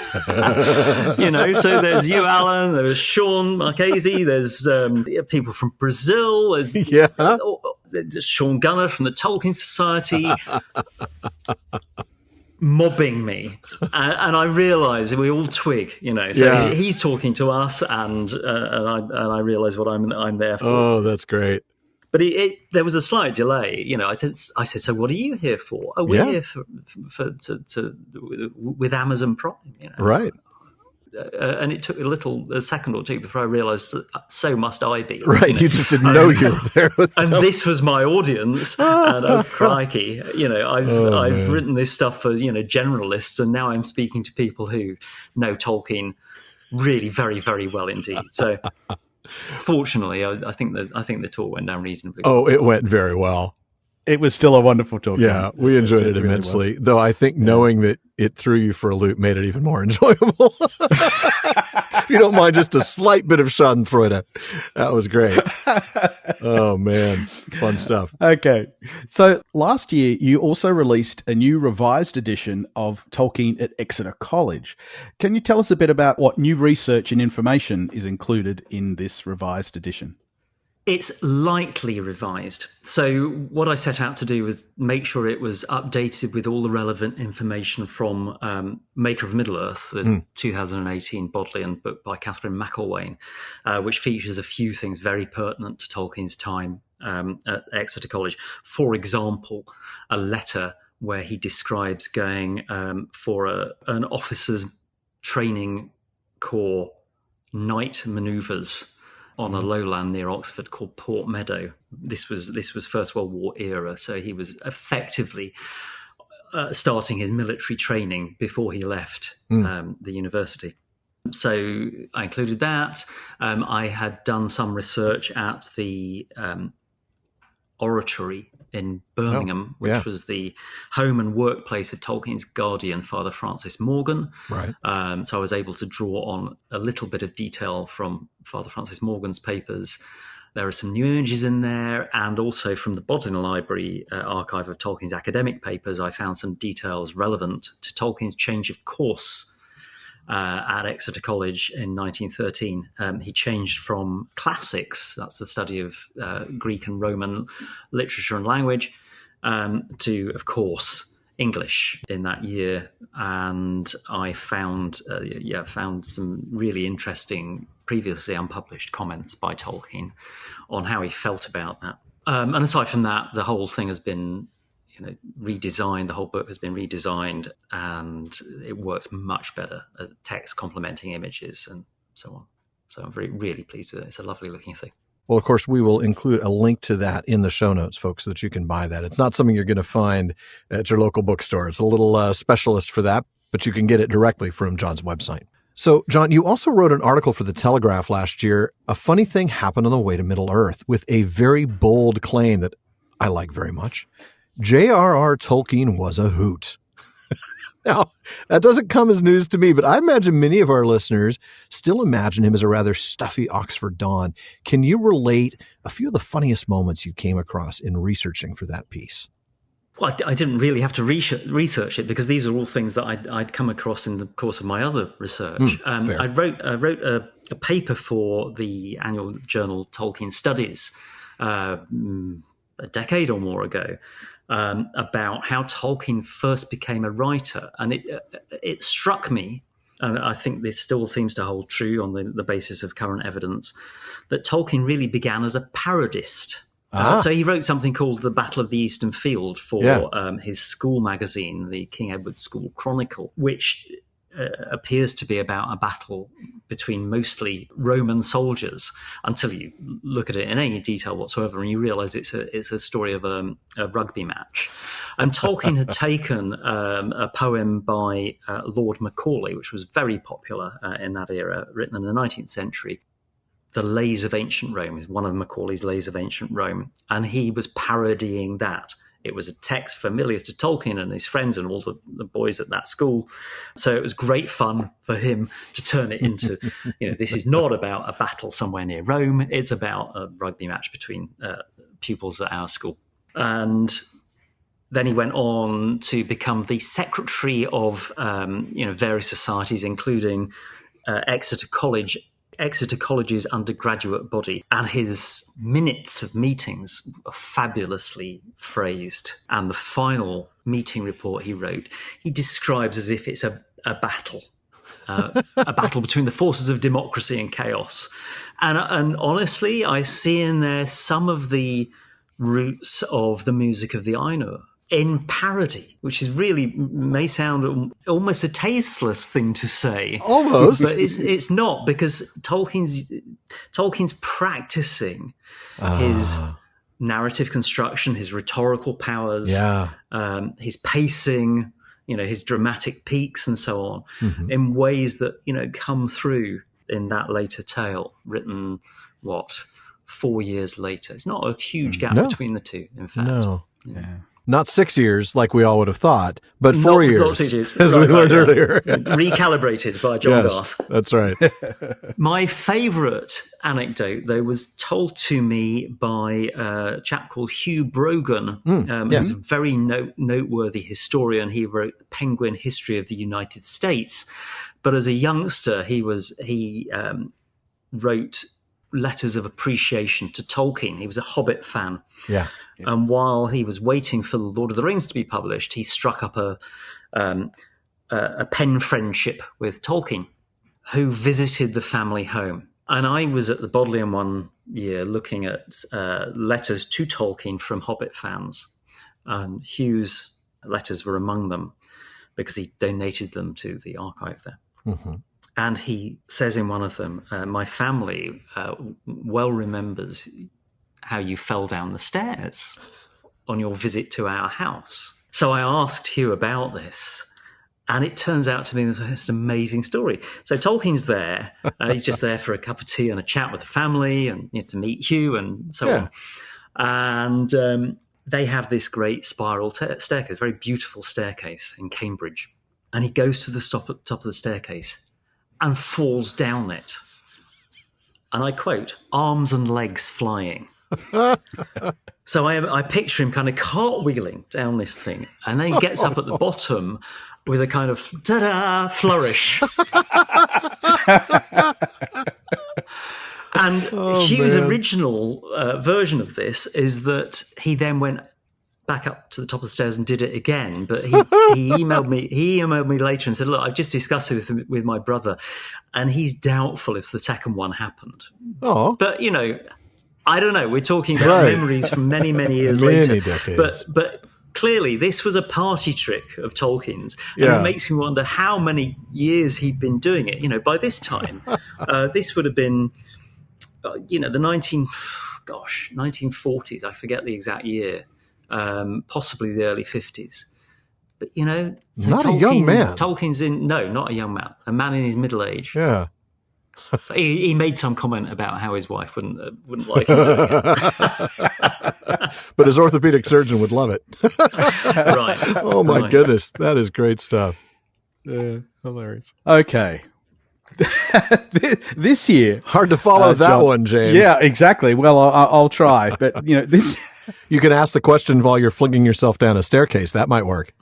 So there's you, Alan, there's Sean Marchese, there's people from Brazil, there's Sean Gunner from the Tolkien Society. Mobbing me, and I realise we all twig, So he's talking to us, and I realise what I'm there for. Oh, that's great. But there was a slight delay. I said, so what are you here for? Oh, we're here with Amazon Prime. Right. And it took a second or two before I realised that so must I be. Right, you just didn't know you were there with them. And this was my audience. And oh, crikey, I've written this stuff for generalists, and now I'm speaking to people who know Tolkien really very, very well indeed. So, fortunately, I think the talk went down reasonably well. Oh, it went very well. It was still a wonderful talk. Yeah, we enjoyed it immensely. Really, though I think knowing that it threw you for a loop made it even more enjoyable. If you don't mind just a slight bit of schadenfreude. That was great. Oh, man. Fun stuff. Okay. So last year, you also released a new revised edition of Tolkien at Exeter College. Can you tell us a bit about what new research and information is included in this revised edition? It's lightly revised. So what I set out to do was make sure it was updated with all the relevant information from Maker of Middle-earth, the 2018 Bodleian book by Catherine McIlwaine, which features a few things very pertinent to Tolkien's time at Exeter College. For example, a letter where he describes going for an officer's training corps night manoeuvres on a lowland near Oxford called Port Meadow. This was First World War era, so he was effectively starting his military training before he left the university. So I included that. I had done some research at the Oratory in Birmingham, which was the home and workplace of Tolkien's guardian, Father Francis Morgan. Right. So I was able to draw on a little bit of detail from Father Francis Morgan's papers. There are some new images in there, and also from the Bodleian Library archive of Tolkien's academic papers, I found some details relevant to Tolkien's change of course at Exeter College in 1913. He changed from classics, that's the study of Greek and Roman literature and language, to, of course, English in that year. And I found some really interesting, previously unpublished comments by Tolkien on how he felt about that. And aside from that, the whole thing has been redesigned. The whole book has been redesigned, and it works much better as text complementing images and so on. So I'm really pleased with it. It's a lovely looking thing. Well, of course, we will include a link to that in the show notes, folks, so that you can buy that. It's not something you're going to find at your local bookstore. It's a little specialist for that, but you can get it directly from John's website. So, John, you also wrote an article for The Telegraph last year. A funny thing happened on the way to Middle-earth, with a very bold claim that I like very much. J.R.R. Tolkien was a hoot. Now, that doesn't come as news to me, but I imagine many of our listeners still imagine him as a rather stuffy Oxford Don. Can you relate a few of the funniest moments you came across in researching for that piece? Well, I didn't really have to research it, because these are all things that I'd come across in the course of my other research. I wrote a paper for the annual journal Tolkien Studies a decade or more ago, about how Tolkien first became a writer. And it struck me, and I think this still seems to hold true on the basis of current evidence, that Tolkien really began as a parodist. So he wrote something called The Battle of the Eastern Field for his school magazine, the King Edward School Chronicle, which appears to be about a battle between mostly Roman soldiers, until you look at it in any detail whatsoever and you realize it's a story of a rugby match. And Tolkien had taken a poem by Lord Macaulay, which was very popular in that era, written in the 19th century. The Lays of Ancient Rome is one of Macaulay's Lays of Ancient Rome, and he was parodying that. It was a text familiar to Tolkien and his friends and all the boys at that school. So it was great fun for him to turn it into, this is not about a battle somewhere near Rome. It's about a rugby match between pupils at our school. And then he went on to become the secretary of, various societies, including Exeter College's undergraduate body, and his minutes of meetings are fabulously phrased. And the final meeting report he wrote, he describes as if it's a battle, a battle between the forces of democracy and chaos. And honestly, I see in there some of the roots of the music of the Ainur in parody, which is really may sound almost a tasteless thing to say. Almost. But it's not, because Tolkien's practicing his narrative construction, his rhetorical powers, his pacing, his dramatic peaks and so on, in ways that, come through in that later tale, written, 4 years later. It's not a huge gap between the two, in fact. No. Yeah. Not 6 years like we all would have thought, but 4 years, not 6 years. as we learned earlier. Recalibrated by John Garth. That's right. My favourite anecdote, though, was told to me by a chap called Hugh Brogan, who's a very noteworthy historian. He wrote the Penguin History of the United States. But as a youngster, he wrote letters of appreciation to Tolkien. He was a Hobbit fan. Yeah. And while he was waiting for The Lord of the Rings to be published, he struck up a pen friendship with Tolkien, who visited the family home. And I was at the Bodleian one year looking at letters to Tolkien from Hobbit fans. Hugh's letters were among them because he donated them to the archive there. Mm-hmm. And he says in one of them, my family well remembers how you fell down the stairs on your visit to our house. So I asked Hugh about this, and it turns out to be this amazing story. So Tolkien's there. He's just there for a cup of tea and a chat with the family and to meet Hugh and so on. And they have this great spiral staircase, very beautiful staircase in Cambridge. And he goes to the top of the staircase and falls down it. And I quote, arms and legs flying. So I picture him kind of cartwheeling down this thing, and then he gets up at the bottom with a kind of ta-da flourish. And Hugh's original version of this is that he then went back up to the top of the stairs and did it again. But he emailed me later and said, look, I've just discussed it with my brother, and he's doubtful if the second one happened. Oh. But, I don't know. We're talking about memories from many, many years later. Decades. But clearly this was a party trick of Tolkien's. And it makes me wonder how many years he'd been doing it. By this time, this would have been, the 1940s. I forget the exact year. Possibly the early 50s. But, so not a young man. Tolkien's not a young man. A man in his middle age. Yeah. He made some comment about how his wife wouldn't like him doing it. But his orthopedic surgeon would love it. Right. Oh, my goodness. That is great stuff. Hilarious. Okay. This year. Hard to follow that John, one, James. Yeah, exactly. Well, I'll try. But, this... You can ask the question while you're flinging yourself down a staircase. That might work.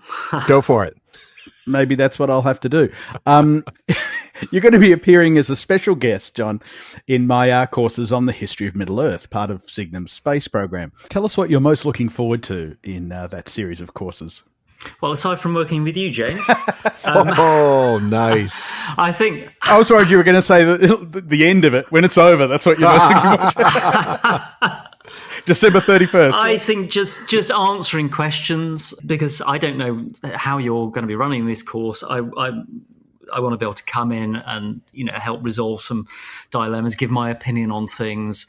Go for it. Maybe that's what I'll have to do. You're going to be appearing as a special guest, John, in my courses on the history of Middle-earth, part of Signum's space program. Tell us what you're most looking forward to in that series of courses. Well, aside from working with you, James. Oh, nice. I think... I was worried you were going to say the end of it. When it's over, that's what you're most looking forward to. December 31st. I think just answering questions, because I don't know how you're going to be running this course. I want to be able to come in and help resolve some dilemmas, give my opinion on things,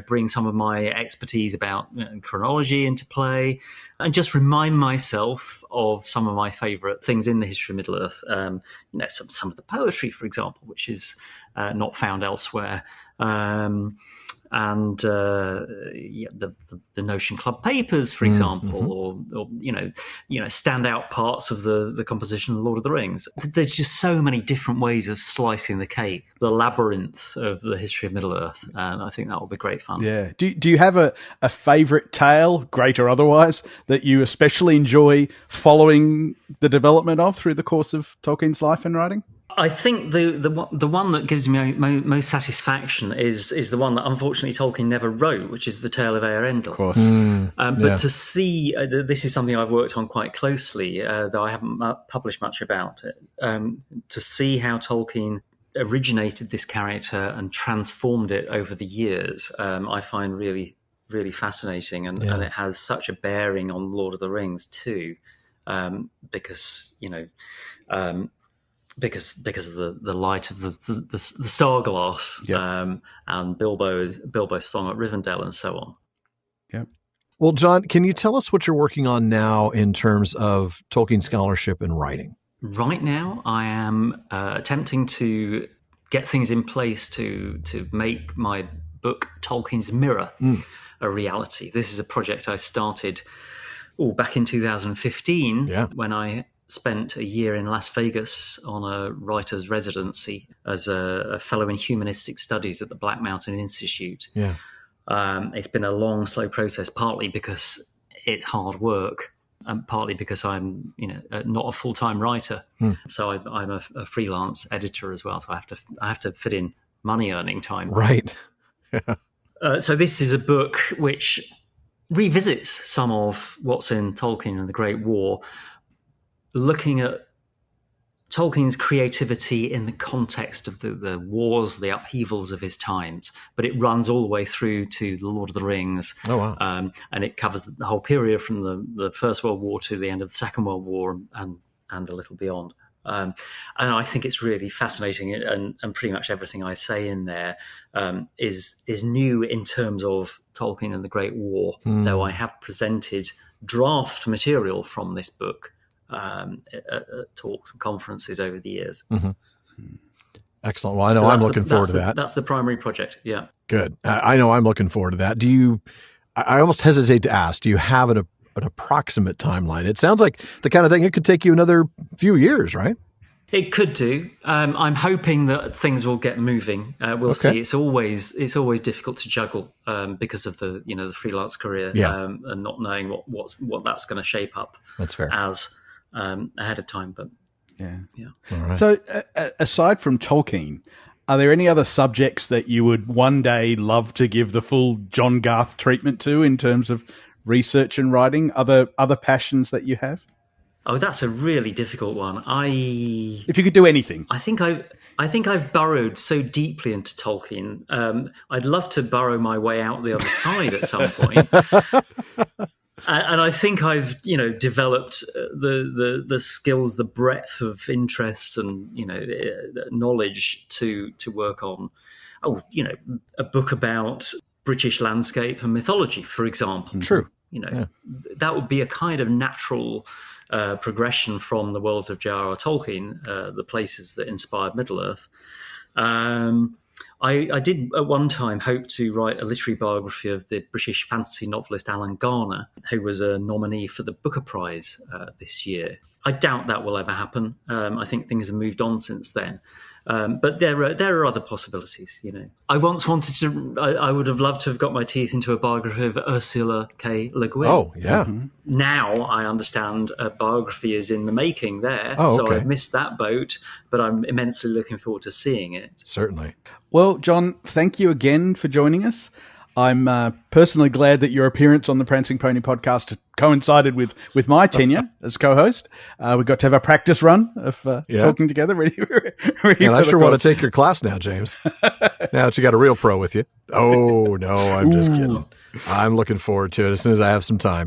bring some of my expertise about chronology into play, and just remind myself of some of my favourite things in the history of Middle-earth. Some of the poetry, for example, which is not found elsewhere. And the Notion Club papers, for example, or standout parts of the composition of the Lord of the Rings. There's just so many different ways of slicing the cake, the labyrinth of the history of Middle-earth, and I think that will be great fun. Yeah. Do you have a favourite tale, great or otherwise, that you especially enjoy following the development of through the course of Tolkien's life and writing? I think the one that gives me most satisfaction is the one that unfortunately Tolkien never wrote, which is the Tale of Eärendil. Of course. But to see, this is something I've worked on quite closely, though I haven't published much about it, to see how Tolkien originated this character and transformed it over the years, I find really, really fascinating. And it has such a bearing on Lord of the Rings too, because of the light of the star glass, and Bilbo's song at Rivendell and so on. Yeah. Well, John, can you tell us what you're working on now in terms of Tolkien scholarship and writing? Right now, I am attempting to get things in place to make my book Tolkien's Mirror a reality. This is a project I started back in 2015 when I spent a year in Las Vegas on a writer's residency as a fellow in humanistic studies at the Black Mountain Institute. Yeah. It's been a long, slow process, partly because it's hard work and partly because I'm, not a full-time writer. So I'm a freelance editor as well. So I have to fit in money earning time. Right. So this is a book which revisits some of what's in Tolkien and the Great War, looking at Tolkien's creativity in the context of the wars, the upheavals of his times, but it runs all the way through to The Lord of the Rings. Oh, wow. And it covers the whole period from the First World War to the end of the Second World War and a little beyond. And I think it's really fascinating, and pretty much everything I say in there is new in terms of Tolkien and the Great War, though I have presented draft material from this book at talks and conferences over the years. Mm-hmm. Excellent. Well, I know I'm looking forward to that. That's the primary project. Yeah. Good. I know I'm looking forward to that. I almost hesitate to ask, do you have an approximate timeline? It sounds like the kind of thing it could take you another few years, right? It could do. I'm hoping that things will get moving. We'll see. It's always difficult to juggle because of the freelance career and not knowing what that's going to shape up. That's fair. As ahead of time, but yeah. All right. So, aside from Tolkien, are there any other subjects that you would one day love to give the full John Garth treatment to in terms of research and writing? Other passions that you have? Oh, that's a really difficult one. If you could do anything, I think I've burrowed so deeply into Tolkien. I'd love to burrow my way out the other side at some point. And I think I've, developed the skills, the breadth of interests and, knowledge to work on. A book about British landscape and mythology, for example. True. That would be a kind of natural progression from the Worlds of J.R.R.Tolkien, the places that inspired Middle-earth. I did at one time hope to write a literary biography of the British fantasy novelist Alan Garner, who was a nominee for the Booker Prize this year. I doubt that will ever happen. I think things have moved on since then. But there are other possibilities, I once wanted to. I would have loved to have got my teeth into a biography of Ursula K. Le Guin. Oh, yeah. Mm-hmm. Now I understand a biography is in the making there. Oh, so okay. I've missed that boat, but I'm immensely looking forward to seeing it. Certainly. Well, John, thank you again for joining us. I'm personally glad that your appearance on the Prancing Pony podcast coincided with my tenure as co-host. We got to have a practice run of talking together. Ready and I sure want to take your class now, James. Now that you got a real pro with you. Oh, no, I'm just kidding. I'm looking forward to it as soon as I have some time.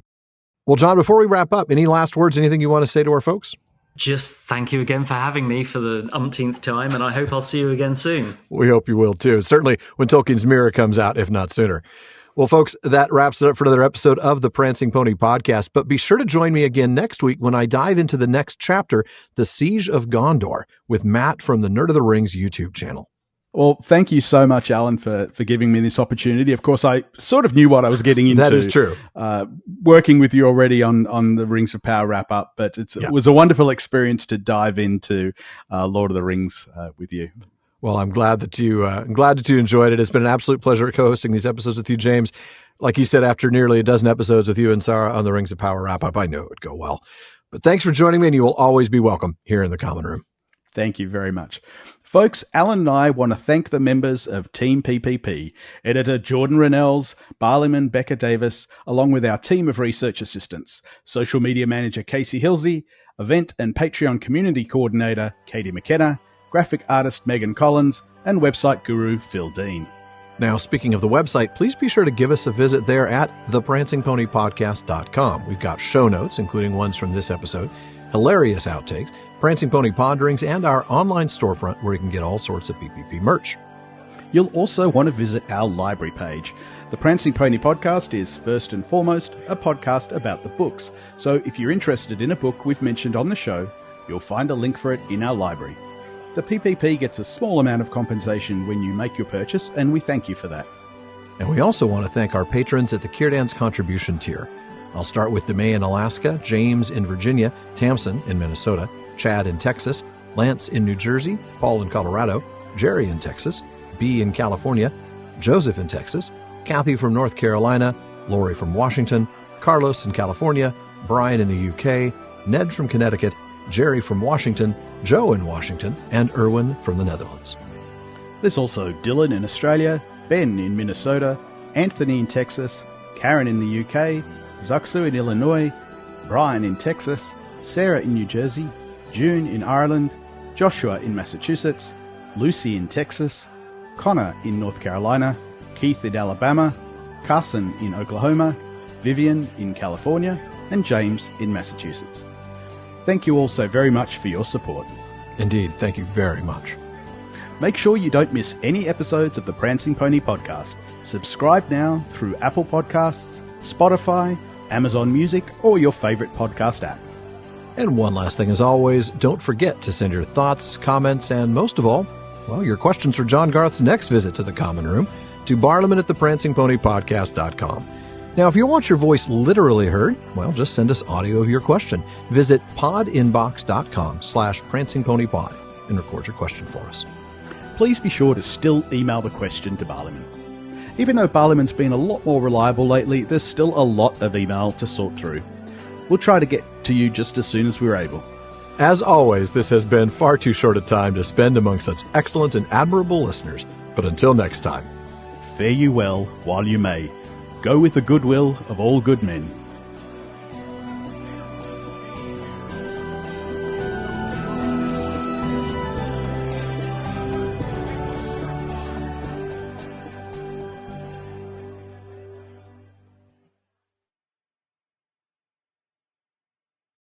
Well, John, before we wrap up, any last words, anything you want to say to our folks? Just thank you again for having me for the umpteenth time, and I hope I'll see you again soon. We hope you will, too. Certainly when Tolkien's Mirror comes out, if not sooner. Well, folks, that wraps it up for another episode of the Prancing Pony Podcast. But be sure to join me again next week when I dive into the next chapter, The Siege of Gondor, with Matt from the Nerd of the Rings YouTube channel. Well, thank you so much, Alan, for giving me this opportunity. Of course, I sort of knew what I was getting into. That is true. Working with you already on the Rings of Power wrap-up, but it was a wonderful experience to dive into Lord of the Rings with you. Well, I'm glad that you enjoyed it. It's been an absolute pleasure co-hosting these episodes with you, James. Like you said, after nearly a dozen episodes with you and Sarah on the Rings of Power wrap-up, I knew it would go well. But thanks for joining me, and you will always be welcome here in the Common Room. Thank you very much. Folks, Alan and I want to thank the members of Team PPP, editor Jordan Rennells, Barliman Becca Davis, along with our team of research assistants, social media manager Casey Hilsey, event and Patreon community coordinator Katie McKenna, graphic artist Megan Collins, and website guru Phil Dean. Now, speaking of the website, please be sure to give us a visit there at theprancingponypodcast.com. We've got show notes, including ones from this episode, hilarious outtakes, Prancing Pony Ponderings, and our online storefront where you can get all sorts of PPP merch. You'll also want to visit our library page. The Prancing Pony Podcast is first and foremost a podcast about the books. So if you're interested in a book we've mentioned on the show, you'll find a link for it in our library. The PPP gets a small amount of compensation when you make your purchase, and we thank you for that. And we also want to thank our patrons at the Kierdan's contribution tier. I'll start with DeMay in Alaska, James in Virginia, Tamsin in Minnesota, Chad in Texas, Lance in New Jersey, Paul in Colorado, Jerry in Texas, B in California, Joseph in Texas, Kathy from North Carolina, Lori from Washington, Carlos in California, Brian in the UK, Ned from Connecticut, Jerry from Washington, Joe in Washington, and Erwin from the Netherlands. There's also Dylan in Australia, Ben in Minnesota, Anthony in Texas, Karen in the UK, Zuxu in Illinois, Brian in Texas, Sarah in New Jersey, June in Ireland, Joshua in Massachusetts, Lucy in Texas, Connor in North Carolina, Keith in Alabama, Carson in Oklahoma, Vivian in California, and James in Massachusetts. Thank you all so very much for your support. Indeed, thank you very much. Make sure you don't miss any episodes of the Prancing Pony Podcast. Subscribe now through Apple Podcasts, Spotify, Amazon Music, or your favourite podcast app. And one last thing, as always, don't forget to send your thoughts, comments, and most of all, well, your questions for John Garth's next visit to the Common Room to barliman@theprancingponypodcast.com. Now, if you want your voice literally heard, well, just send us audio of your question. Visit podinbox.com/prancingponypod and record your question for us. Please be sure to still email the question to Barliman. Even though Barliman's been a lot more reliable lately, there's still a lot of email to sort through. We'll try to get to you just as soon as we're able. As always, this has been far too short a time to spend among such excellent and admirable listeners. But until next time, fare you well while you may. Go with the goodwill of all good men.